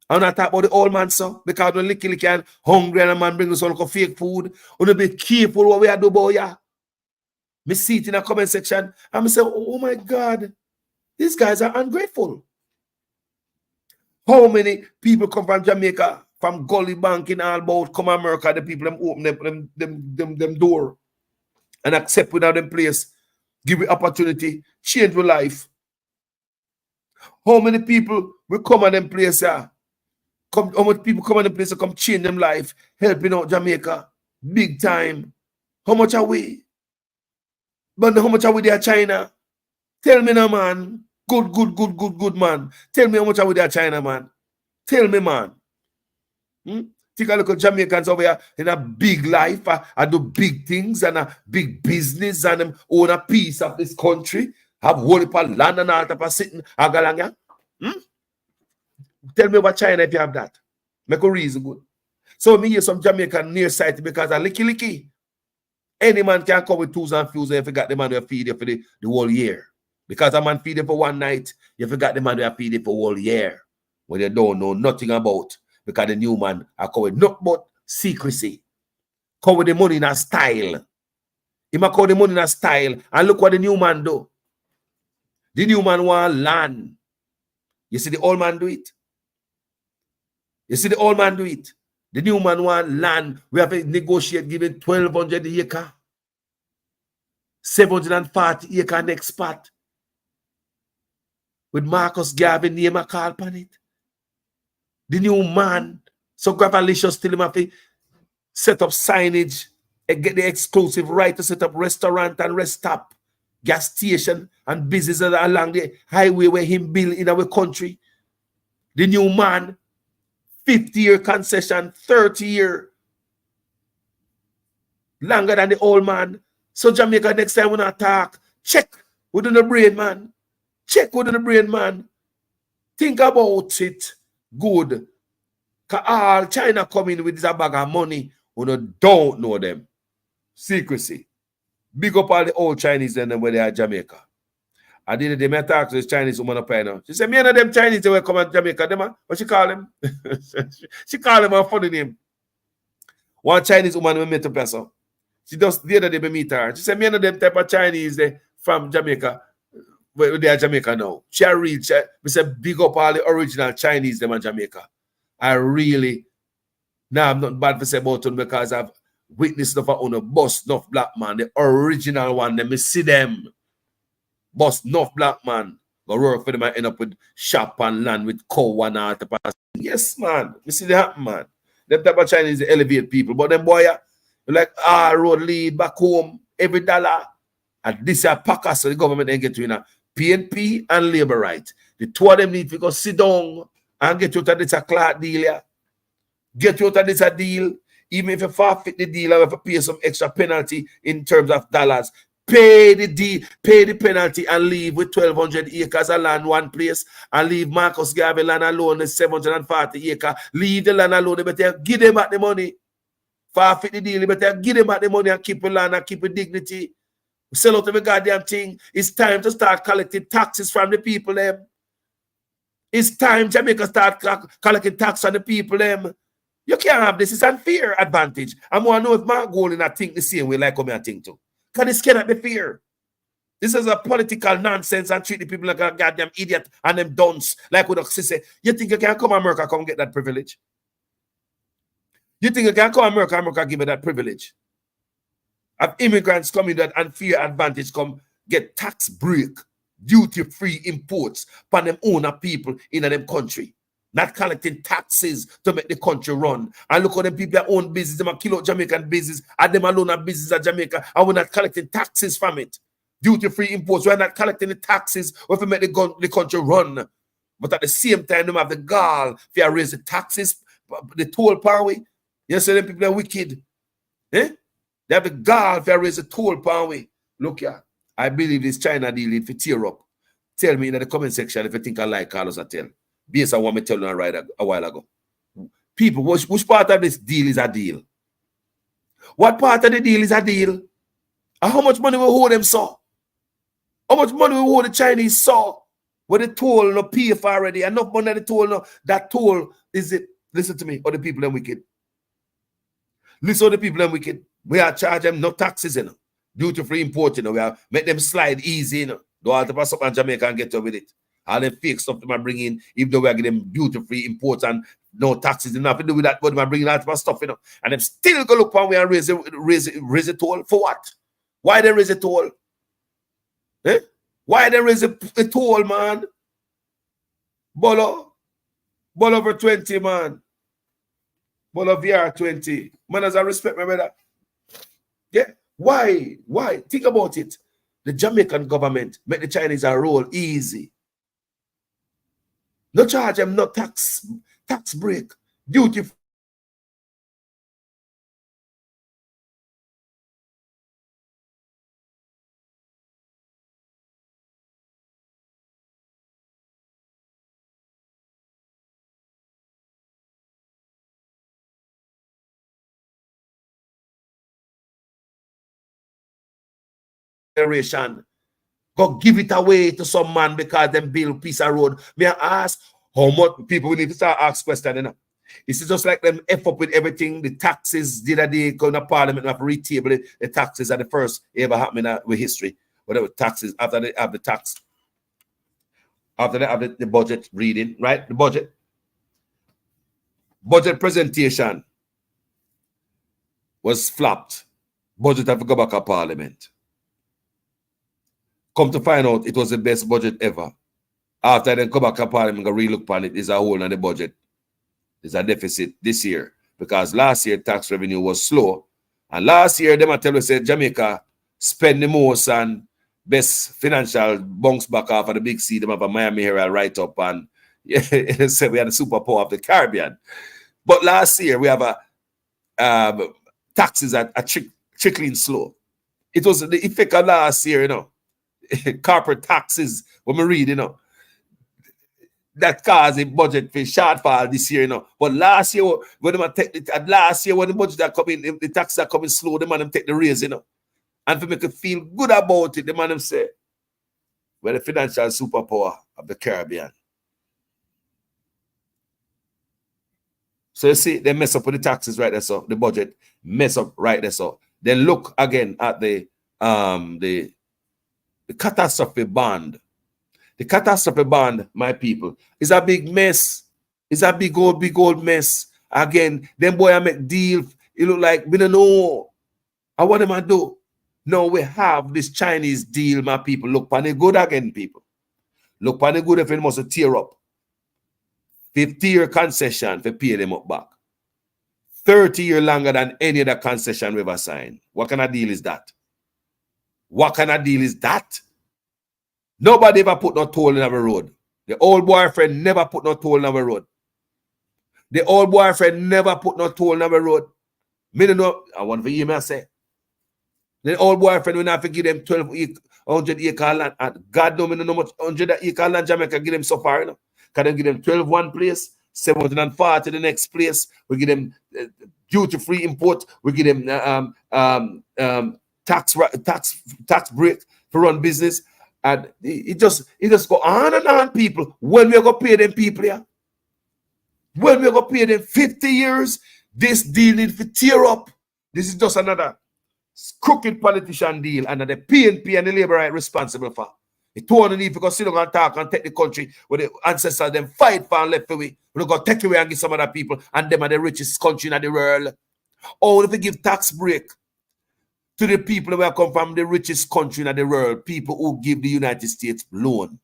I'm not talking about the old man, so because when licky and hungry and a man bring us all fake food, we be careful what we are doing, boy. Yeah. Me see it in the comment section and me say, oh my God, these guys are ungrateful. How many people come from Jamaica, from Gully Bank in all about, come America, the people them open them door and accept without them place, give you opportunity, change your life. How many people will come at them place, yeah? How much people come at them place to come change them life, helping out Jamaica, big time. How much are we? But how much are we there, China? Tell me now, man. Good, man. Tell me how much are we there, China, man. Tell me, man. Take a look at Jamaicans over here in a big life, and do big things and a big business and them own a piece of this country. Have whole heap of land and all type of sitting agalanga. Tell me about China if you have that. Make a reason good. So me hear some Jamaican near sight because a licky. Any man can come with tools and fuse if you got the man who feed you for the whole year. Because a man feed you for one night, you forgot the man who feed you for whole year. When you don't know nothing about. Because the new man are come with nothing but secrecy. Come with the money in a style. He might call the money in a style. And look what the new man do. The new man want land. You see the old man do it? You see the old man do it? The new man want land. We have to negotiate giving 1,200 acre. 740 acre next spot. With Marcus Garvey name a call upon it. The new man. So Gravalicious tell him have to set up signage and get the exclusive right to set up restaurant and rest stop, gas station and businesses along the highway where him build in our country. The new man, 50-year concession, 30-year. Longer than the old man. So Jamaica next time when I talk, check within the brain, man. Check within the brain, man. Think about it good. Because all China coming with this bag of money, we don't know them. Secrecy. Big up all the old Chinese and them where they are Jamaica. I did the talk to this Chinese woman up here now. She said, me and them Chinese they will come to Jamaica. Them, what she call them? She call them a funny name. One Chinese woman we met up here. So. She just the other day we meet her. She said, me and them type of Chinese they from Jamaica. Where they are Jamaica now. She read. We said, big up all the original Chinese them in Jamaica. I really, now I'm not bad to say about them because I've witnessed stuff on a bus, enough black man, the original one. Let me see them. Bus, enough black man. Go work for them and end up with shop and land with cow and all type of. Yes, man. We see that happen, man. Them type of Chinese elevate people. But them boy, like, road lead back home, every dollar. And this is a packer, so the government ain't get to PNP and labor right. The two of them need to go sit down and get you out of this a clout deal, yeah. Get you out of this a deal. Even if you forfeit the deal, I have to pay some extra penalty in terms of dollars. Pay the deal, pay the penalty and leave with 1,200 acres of land one place and leave Marcus Garvey land alone, the 740 acres. Leave the land alone, but give them back the money. Forfeit the deal, but give them back the money and keep the land and keep the dignity. Sell out every goddamn thing. It's time to start collecting taxes from the people, them. It's time Jamaica start collecting tax on the people, them. You can't have this. It's unfair advantage. I want to know if my goal in I think the same way like I think too. Because this cannot be fair. This is a political nonsense and treat the people like a goddamn idiot and them dunce. Like what I say, you think you can come to America, come get that privilege? You think you can come to America give you that privilege? Have immigrants come in that unfair advantage come get tax break, duty-free imports from them own people in them country. Not collecting taxes to make the country run. And look at them people that own business, them kill out Jamaican business, and them alone have business at Jamaica, and we're not collecting taxes from it. Duty-free imports, we're not collecting the taxes if we make the country run. But at the same time, them have the gall if you raise the taxes, the toll power. You see them people are wicked. Eh? They have the gall if you raise the toll power. Look here, I believe this China deal if you tear up. Tell me in the comment section if you think I like Carlos Atel. Based on what I tell you right a while ago. People, which part of this deal is a deal? What part of the deal is a deal? And how much money we owe them so? How much money we owe the Chinese so? Where the toll no pay for already. Enough money the toll no. That toll is it. Listen to me, or the people them wicked. Listen to the people them wicked. We are charge them no taxes, you know. Duty-free import, you know. We are make them slide easy, you know. Do all the pass up in Jamaica and get up with it. All the fake stuff they might bring in, even though we are getting duty-free imports and no taxes, enough to do with that, but they might bring in that stuff, you know. And them still go look one way and raise the toll. For what? Why they raise the toll? Eh? Why they raise the toll, man? Bolo over 20, man. Bolo VR 20. Man, as I respect my brother. Yeah. Why? Think about it. The Jamaican government make the Chinese a roll easy. No charge them no tax break, duty generation. Go give it away to some man because them build piece of road. May I ask how much people we need to start ask questions, you know? It's just like them F up with everything. The taxes did a day come to parliament and have to retable it. The taxes are the first ever happening with history. Whatever taxes after they have the tax. After they have the budget reading, right? The budget presentation was flopped. Budget have to go back to parliament. Come to find out, it was the best budget ever. After they come back to parliament and re-look upon it, there's a hole in the budget. There's a deficit this year because last year tax revenue was slow. And last year, them tell us that Jamaica spend the most and best financial bounce back off of the big C. Them have a Miami Herald write-up and yeah, said we had the superpower of the Caribbean. But last year, we have a taxes are trickling slow. It was the effect of last year, you know. Corporate taxes, when we read, you know, that caused a budget for shortfall this year, you know. But last year, when the budget are coming, the taxes are coming slow, the man them take the raise, you know. And for make you feel good about it, the man them say, we're the financial superpower of the Caribbean. So you see, they mess up with the taxes right there, so the budget mess up right there, so. Then look again at the catastrophe bond. The catastrophe bond, my people, is a big mess. It's a big old mess. Again, them boy I make deal. It look like we don't know. And what am I do? No, we have this Chinese deal, my people. Look on the good again, people. Look on the good if it must tear up. 50-year concession for pay them up back. 30 years longer than any other concession we ever signed. What kind of deal is that? What kind of deal is that? Nobody ever put no toll in our road. The old boyfriend never put no toll in our road. The old boyfriend never put no toll in our road. Me don't know. I want to hear me say. The old boyfriend will have to give them 1,200 acre land. And God knows me don't know much 100 acre land Jamaica give them so far. You know? Can they give them 12 one place, 740 the next place? We give them duty-free import. We give them tax break to run business. And it just go on and on, people. When we go pay them people here? When we go pay them 50 years, this deal need to tear up. This is just another crooked politician deal and the PNP and the Labour right responsible for. It don't need to go sit down and talk and take the country where the ancestors them fight for and left away. We're going to take away and give some other people and them are the richest country in the world. Or if we give tax break to the people who come from the richest country in the world, people who give the United States loan.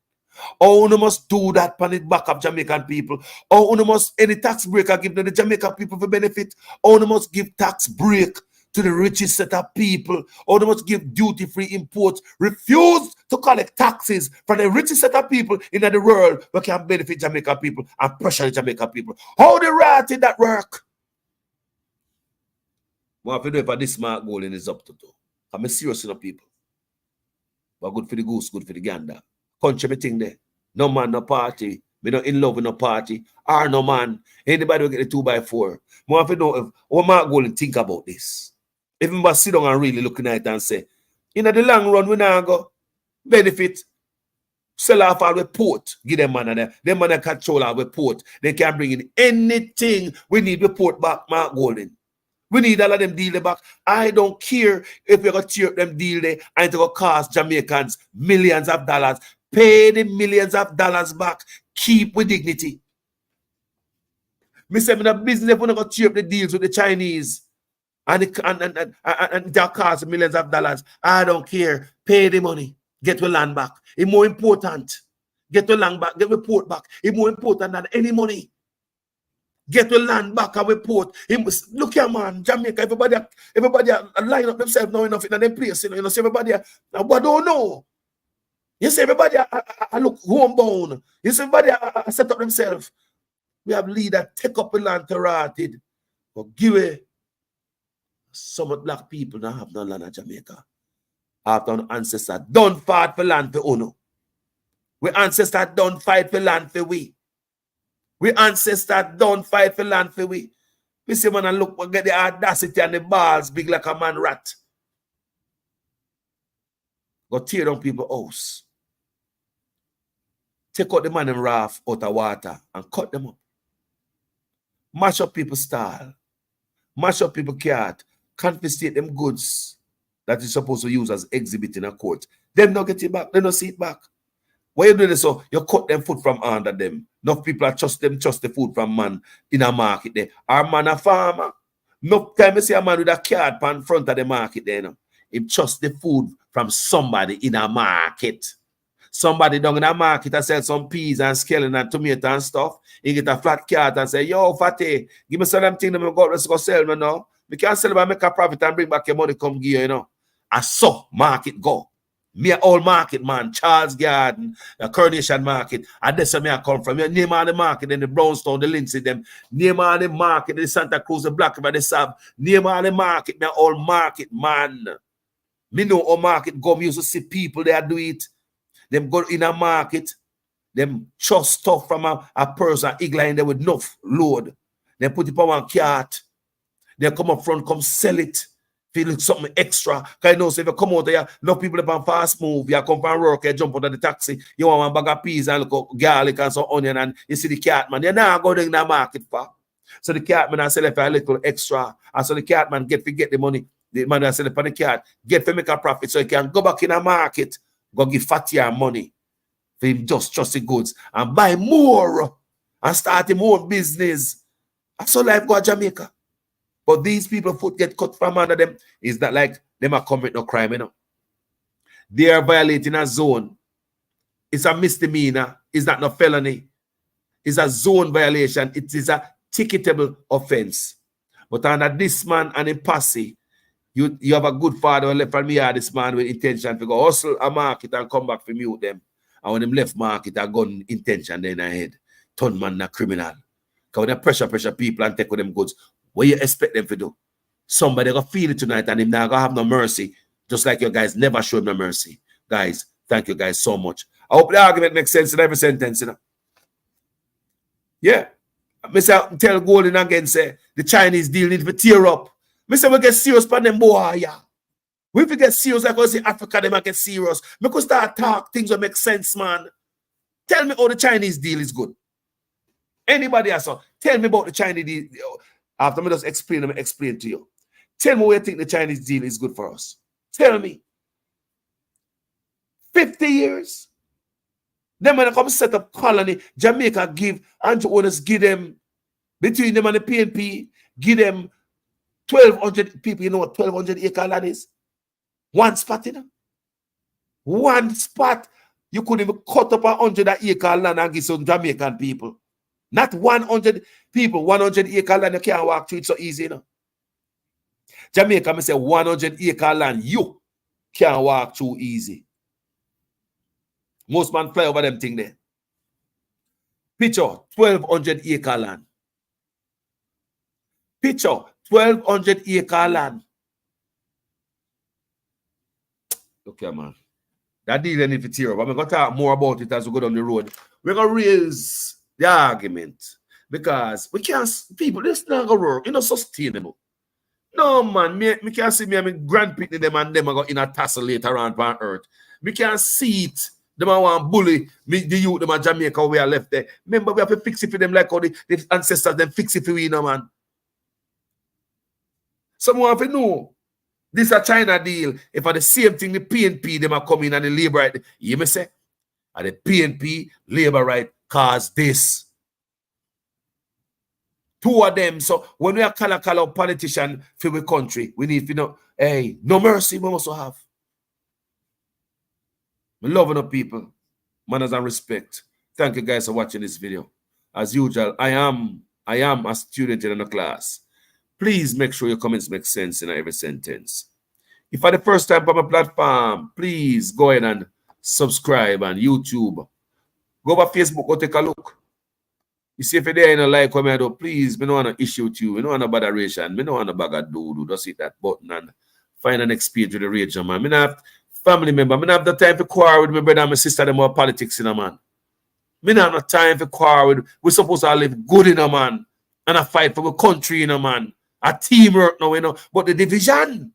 Oh, you must do that for the back of Jamaican people. Oh, you must any tax break I give to the Jamaican people for benefit. Oh, you must give tax break to the richest set of people. Oh, you must give duty-free imports. Refuse to collect taxes from the richest set of people in the world who can benefit Jamaican people and pressure the Jamaican people. How the right did that work? Well, if you do it for this smart goal, is up to two. I'm serious enough, people. But good for the goose, good for the gander. Country me thing there. No man, no party. Me not in love with no party. Or no man. Anybody will get the 2x4. More if you know if what Mark Gold think about this. If you sit down and really looking at it and say, in the long run, we now go benefit. Sell off our report. Give them money there. Them money control our report. They can bring in anything we need report back, Mark Golden. We need all of them deal back. I don't care if we're going to tear up them deal there and it's going to cost Jamaicans millions of dollars. Pay the millions of dollars back. Keep with dignity. Me say, in a business, if we're not going to tear up the deals with the Chinese and they'll cost millions of dollars, I don't care. Pay the money. Get your land back. It's more important. Get your land back. Get your report back. It's more important than any money. Get the land back and we port. Look here, man, Jamaica, everybody line up themselves now enough in their place. You know, see everybody, but don't know. You see everybody I look homebound. You see everybody I set up themselves. We have leaders take up the land to rot it. But give it. Some of black people don't have no land in Jamaica. After our ancestors don't fight for land for Uno. We ancestors don't fight for land for we. We ancestors don't fight for land for we. We see when I look, we get the audacity and the balls big like a man rat. Go tear down people's house. Take out the man and raft out of water and cut them up. Mash up people's style. Mash up people's cart. Confiscate them goods that you're supposed to use as exhibit in a court. Them not get it back. They don't see it back. Why you do this? So you cut them food from under them. Enough people are trust the food from man in a market there. Our man a farmer. No time you see a man with a card pan front of the market there. No. He trust the food from somebody in a market. Somebody down in a market that sell some peas and scallion and tomato and stuff. He get a flat card and say, yo, fatty, give me some of them things that let's go sell me now. We can't sell it and make a profit and bring back your money come give you, you know. I saw market go. Me a old market man, Charles Garden, the Coronation Market, and that's where me I come from. You name all the market, then the Brownstone, the Lindsay, them. Name all the market, the Santa Cruz, the Black River, the Sab. Name all the market, me a old market man. Me know how market go. Me used to see people there do it. Them go in a market, them trust stuff from a person, igla in there with enough load. They put it on one cart. They come up front, come sell it. Feel something extra. Because you know, so if you come out there, enough people up fast move, you come from work, you jump out of the taxi, you want one bag of peas and look garlic and some onion, and you see the cat man. You're not going in the market for. So the cat man I sell it for a little extra. And so the cat man get the money. The man that sell it for the cat, get to make a profit so he can go back in the market, go give fattier money for him just trust the goods and buy more and start him own business. That's how life go to Jamaica. But these people foot get cut from under them. Is that like them are commit no crime, you know? They are violating a zone. It's a misdemeanor. It's not no felony. It's a zone violation. It is a ticketable offense. But under this man and a posse, you have a good father left from me this man with intention to go hustle a market and come back to mute them. And when them left market, a gun intention then ahead. Turn man a criminal. Because when they pressure people and take with them goods, what you expect them to do? Somebody gonna feel it tonight and him not gonna have no mercy. Just like you guys never showed no mercy. Guys, thank you guys so much. I hope the argument makes sense in every sentence, you know. Yeah. Mr. Tell Golden again, say the Chinese deal need to tear up. Mr. We get serious for them boy, yeah. We get serious like I say Africa, they might get serious. Because start talk, things will make sense, man. Tell me how the Chinese deal is good. Anybody else? Tell me about the Chinese deal. After me just explain to you. Tell me where you think the Chinese deal is good for us. Tell me. 50 years. Then when they come set up colony, Jamaica give, Andrew owners give them, between them and the PNP, give them 1,200 people. You know what 1,200 acre land is? One spot, you know? One spot. You couldn't even cut up 100 acre land and give some Jamaican people. Not 100 people, 100 acre land, you can't walk through it so easy, you know. Jamaica, I say 100 acre land, you can't walk through easy. Most man fly over them thing there. Picture, 1,200 acre land. Picture, 1,200 acre land. Okay, man. That deal need to tear up. I'm going to talk more about it as we go down the road. We're going to raise the argument because we can't, people, this not gonna work. It's not sustainable. No, man, me can't see me and my grandpicking them and them are going in a tassel later on earth. We can't see it. Them are want bully me, the youth, them are Jamaica, we are left there. Remember, we have to fix it for them like how the ancestors, them fix it for we, no, man. Someone have to know. This is a China deal. If at the same thing, the PNP, them are coming and the labor right. You may say, at the PNP, labor right, cause this. Two of them. So when we are call politician for the country, we need to know, hey, no mercy we must have. We loving up people, manners and respect. Thank you guys for watching this video. As usual, I am I am a student in a class. Please make sure your comments make sense in every sentence. If for the first time on my platform, please go ahead and subscribe on YouTube. Go over Facebook, go take a look. You see, if you're there and like what I do, please, me no want to issue with you. Me no want to botheration. Me no want to bag a do. Just hit that button and find an next page with the rage, man. Me not have family member. Me not have the time to quarrel with my brother and my sister them about politics, you know, man. Me not have no time for quarrel with. We're supposed to live good, in a man, and a fight for the country, you know, man. A teamwork now, you know. But the division.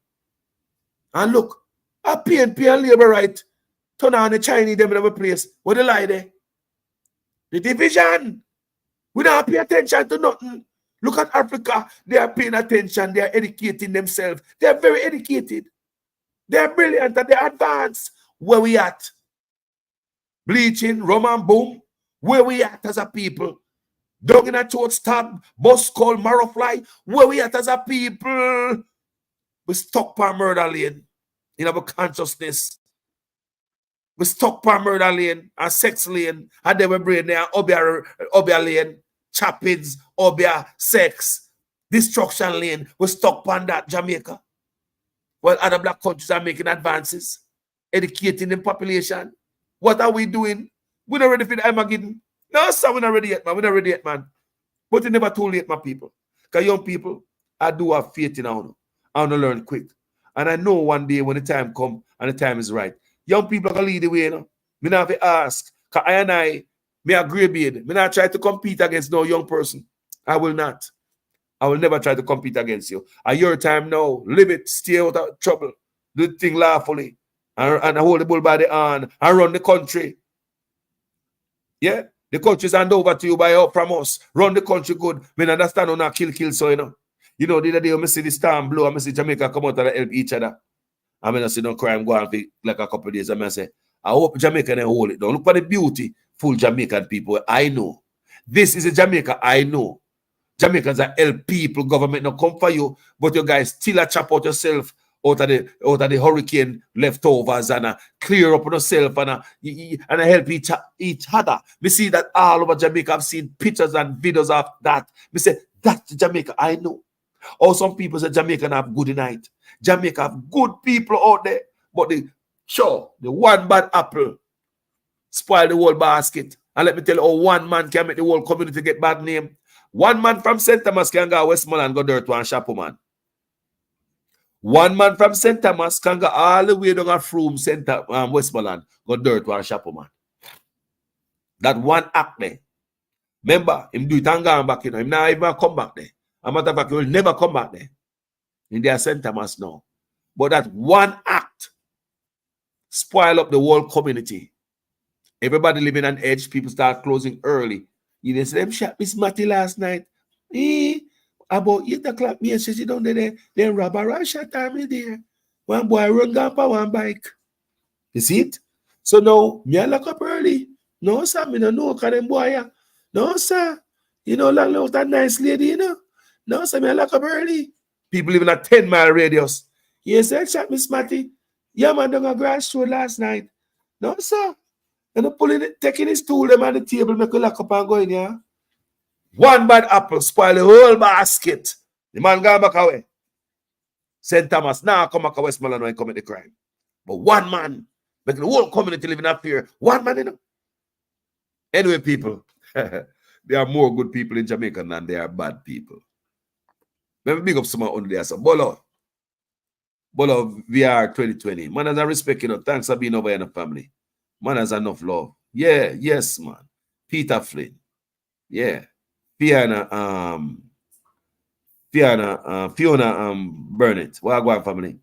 And look, a PNP and Labour right turn on the Chinese them in our place. What they lie there? The division. We don't pay attention to nothing. Look at Africa. They are paying attention. They are educating themselves. They are very educated. They are brilliant and they are advanced. Where we at? Bleaching, rum and boom. Where we at as a people? Dog in a throat stab, bus called marrowfly. Where we at as a people? We stuck per murder lane in our consciousness. We stuck per murder lane and sex lane. And then we bring there obia lane, chappings, obia, sex, destruction lane. We stuck on that Jamaica. While other black countries are making advances, educating the population. What are we doing? We're not ready for the Armageddon. No, sir, we're not ready yet, man. We're not ready yet, man. But it's never too late, my people. Because young people, I do have faith in you. I want to learn quick. And I know one day when the time comes and the time is right, young people are going to lead the way, you know. Me not have to ask. Because me a grey beard. Me not try to compete against no young person. I will not. I will never try to compete against you. At your time now, live it, stay out of trouble. Do the thing lawfully. And hold the bull by the hand and run the country. Yeah? The country's hand over to you by help from us. Run the country good. Me understand on a kill so, you know. You know, the other day, I see the storm blow, I see Jamaica come out and help each other. I mean, I see no crime go on for like a couple of days. I say, I hope Jamaica can hold it down. Look at the beautiful Jamaican people. I know. This is a Jamaica I know. Jamaicans are help people. Government not come for you, but you guys still a chop out yourself out of the hurricane leftovers and clear up on yourself and help each other. We see that all over Jamaica. I've seen pictures and videos of that. We say, that's Jamaica I know. Or some people say Jamaica have good night. Jamaica have good people out there, but the one bad apple spoil the whole basket. And let me tell you how one man can make the whole community get bad name. One man from St. Thomas can go Westmoreland go dirt one shop, man. One man from St. Thomas can go all the way down from Westmoreland go dirt one shop, man. That one act there. Remember, him do it and go back, you know. Him not even come back there. A matter of fact, he will never come back there. In their St. Thomas now. But that one act spoil up the whole community. Everybody living on edge. People start closing early. You know, say them shot Miss Matty last night. About 8 o'clock, me and she down there. Then robber and shot me there. One boy run down for one bike. You see it? So now, me I lock up early. No, sir, me no know because them boy. No, sir. You know, long out that nice lady, you know. No, sir, me I lock up early. People living at 10-mile radius. Yes, I shot Miss Matty. Yeah, man, down a grass road last night. No, sir. And I'm taking his tool them on the table, make a lock up and go in here. One bad apple spoil the whole basket. The man gone back away. St. Thomas now come back to Westmoreland when he commit the crime. But one man, making the whole community living up here. One man, you know. Anyway, people, there are more good people in Jamaica than there are bad people. Let me big up someone under there. So, Bolo VR 2020. Man has a respect, you know. Thanks for being over in the family. Man has enough love. Yeah, yes, man. Peter Flynn. Yeah. Fiona Burnett. Wagwan family.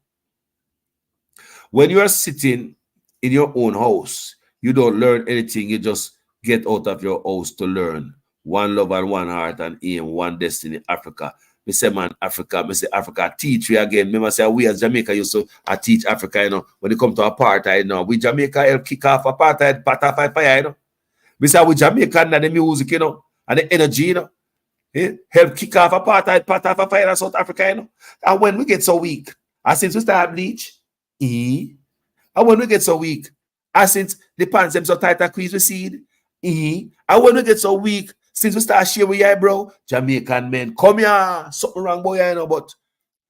When you are sitting in your own house, you don't learn anything. You just get out of your house to learn. One love and one heart and aim, one destiny, Africa. Me say, man, Africa. Me say, Africa, teach we again. Remember, say, we as Jamaica used to teach Africa, you know, when it come to apartheid, you know. We Jamaica help kick off apartheid, fire, you know. We say, we Jamaica and the music, you know, and the energy, you know. Help kick off apartheid, fire in South Africa, you know. And when we get so weak, and since we start bleach, and when we get so weak, and since the pants them so tight and squeeze we seed, and when we get so weak, Since we start share with you, bro, Jamaican men, come here. Something wrong, boy, you know, but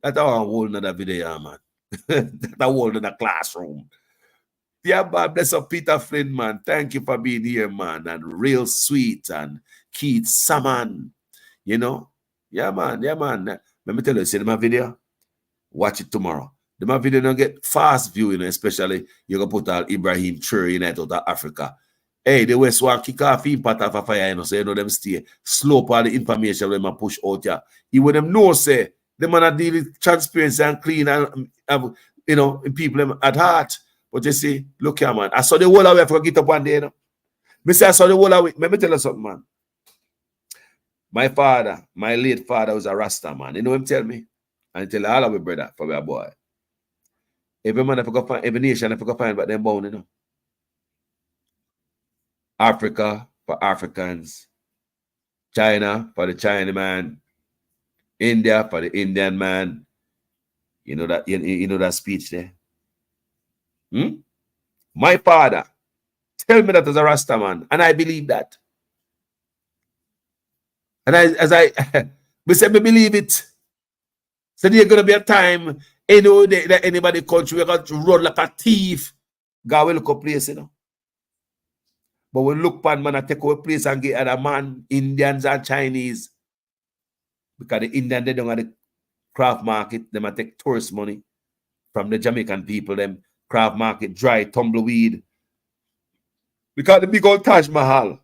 that's a whole nother video, man. That's a whole nother classroom. Yeah, man, bless up Peter Flynn, man. Thank you for being here, man. And Real Sweet and Keith Salmon, you know. Yeah, man, yeah, man. Let me tell you, see my video? Watch it tomorrow. My video don't get fast viewing, especially you're going to put out Ibrahim Traore in out of Africa. Hey, the West want kick off in part of a fire, you know, so you know them stay slow all the information when them push out here. You would them know, say, them man deal with transparency and clean and you know, people at heart. But you see, look here, man. I saw the whole away for get up one day, you know. I saw the whole away. Let me tell you something, man. My father, my late father was a Rasta, man. You know him tell me? And tell all of my brother for my boy. Every man if I go find, every nation if I go find but them bound, you know. Africa for Africans. China for the China man. India for the Indian man. You know that you know that speech there. My father tell me that as a Rasta man, and I believe that. And we said we believe it. So there's gonna be a time that anybody country we're gonna run like a thief. God will look up place, you know. But when look pan man, I take away place and get other man, Indians and Chinese. Because the Indian they don't have the craft market, them take tourist money from the Jamaican people, them craft market, dry tumbleweed. Because the big old Taj Mahal,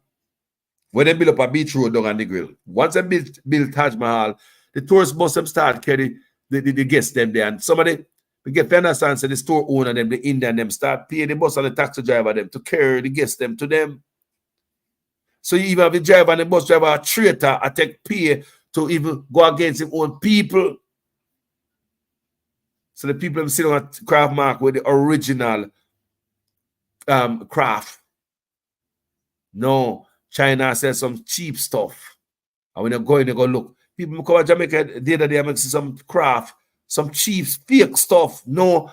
when they build up a beach road down on the grill, once they build Taj Mahal, the tourists must them start carry the guests them there. And somebody, we get to understand, so the store owner them, the Indian them start paying the bus and the taxi driver them to carry the guests them to them. So you even have the driver and the bus driver a traitor, I take pay to even go against his own people. So the people them sitting on craft mark with the original craft. No, China sells some cheap stuff. And when they go look. People come to Jamaica the other day and see some craft, some cheap fake stuff. No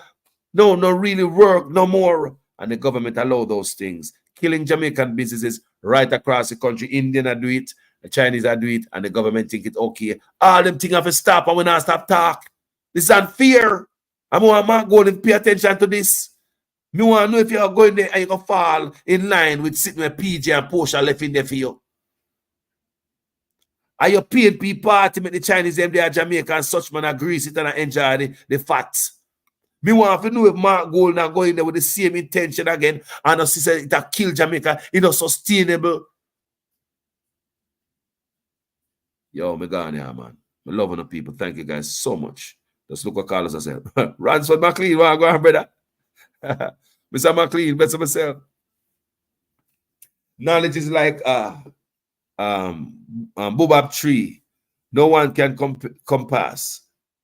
really work no more. And the government allow those things. Killing Jamaican businesses right across the country. Indian are do it, the Chinese are do it, and the government think it okay. All them things have to stop and we not stop talk. This is unfair. I'm going to go and pay attention to this. Me want to know if you're going there and you're going to fall in line with sitting with PJ and Porsche left in there for you. Are you PNP party make the Chinese them there Jamaica and such man agree sit and enjoy the facts? Me want to know if Mark Gold now going there with the same intention again and us say it kill Jamaica, it's not sustainable. Yo, me gone here, man. Me loving the people. Thank you guys so much. Just look what Carlos has said. Ransford McLean, where I go on, brother? Mr. McLean, better myself. Knowledge is like boobab tree. No one can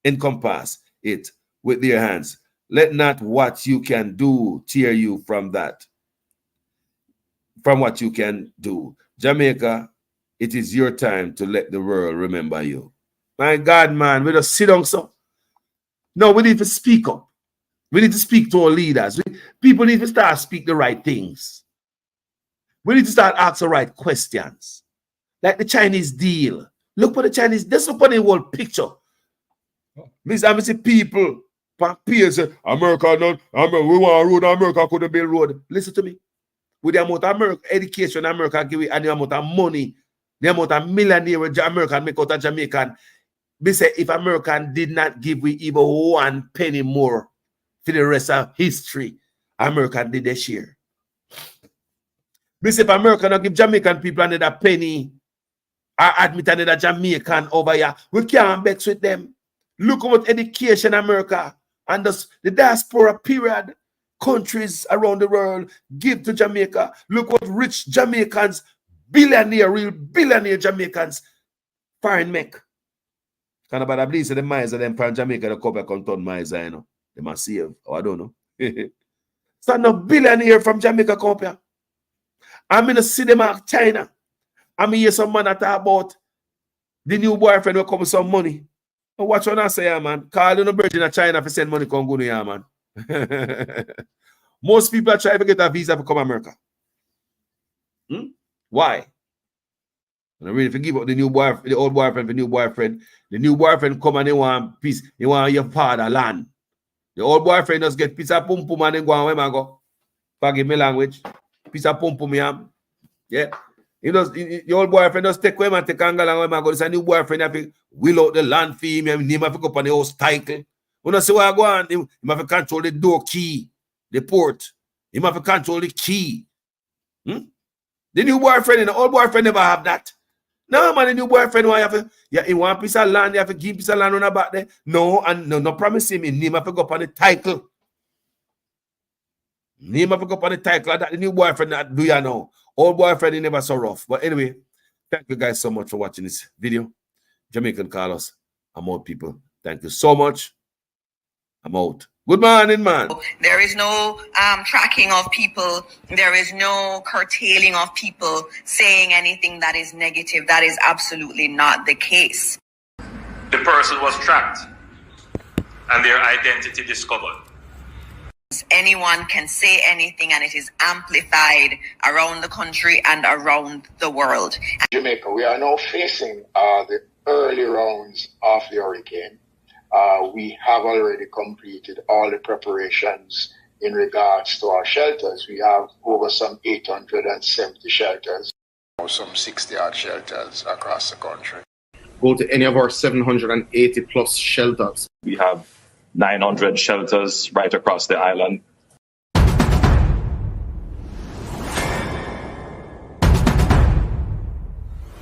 encompass it with their hands. Let not what you can do tear you from that. From what you can do. Jamaica, it is your time to let the world remember you. My God, man, we just sit down so. No, we need to speak up. We need to speak to our leaders. People need to start speak the right things. We need to start asking the right questions. Like the Chinese deal. Look for the Chinese. Let's look for the whole picture. I see people, peers say, America, we want a road, America couldn't build road. Listen to me. With the amount of education America give you and the amount of money, the amount of millionaire America make out of Jamaican, they say if American did not give we even 1 penny more for the rest of history, American did their share. They say if America not give Jamaican people another penny, or admit another Jamaican over here, we can't vex with them. Look about education America and the diaspora period. Countries around the world give to Jamaica. Look what rich Jamaicans, real billionaire Jamaicans, foreign make. Kind of bad I believe the miles of them from Jamaica the cover come turn miles, you know. They must save. I don't know. So no billionaire from Jamaica come up here. I'm in the cinema China. I'm hear some man talk about the new boyfriend will come with some money. And watch what I say, man. Call the virgin of China for send money come go here, man. Most people are trying to get a visa to come to America. Why? And I really forgive up the new boyfriend, the old boyfriend, the new boyfriend. The new boyfriend come and they want peace. They want your father land. The old boyfriend just get piece of pum pum and then go on where I go. Forgive me language. Piece of pum pum yam. Yeah. The old boyfriend just take him and take angle and where I go. This a new boyfriend have to will out the land for him. Name have to go up on the house title. You know see where I go on. He have to control the door key, the port. He have to control the key. The new boyfriend and the old boyfriend never have that. No, man, the new boyfriend he want a piece of land, you have to give a piece of land on the back there. No, and no promise him. Name have to go up on the title. Name have to go up on the title. That the new boyfriend that do you know. Old boyfriend, he never so rough. But anyway, thank you guys so much for watching this video. Jamaican Carlos, I'm out, people. Thank you so much. I'm out. Good morning, man. There is no tracking of people. There is no curtailing of people saying anything that is negative. That is absolutely not the case. The person was tracked and their identity discovered. Anyone can say anything and it is amplified around the country and around the world. Jamaica, we are now facing the early rounds of the hurricane. We have already completed all the preparations in regards to our shelters. We have over some 870 shelters. Some 60 odd shelters across the country. Go to any of our 780 plus shelters. We have 900 shelters right across the island.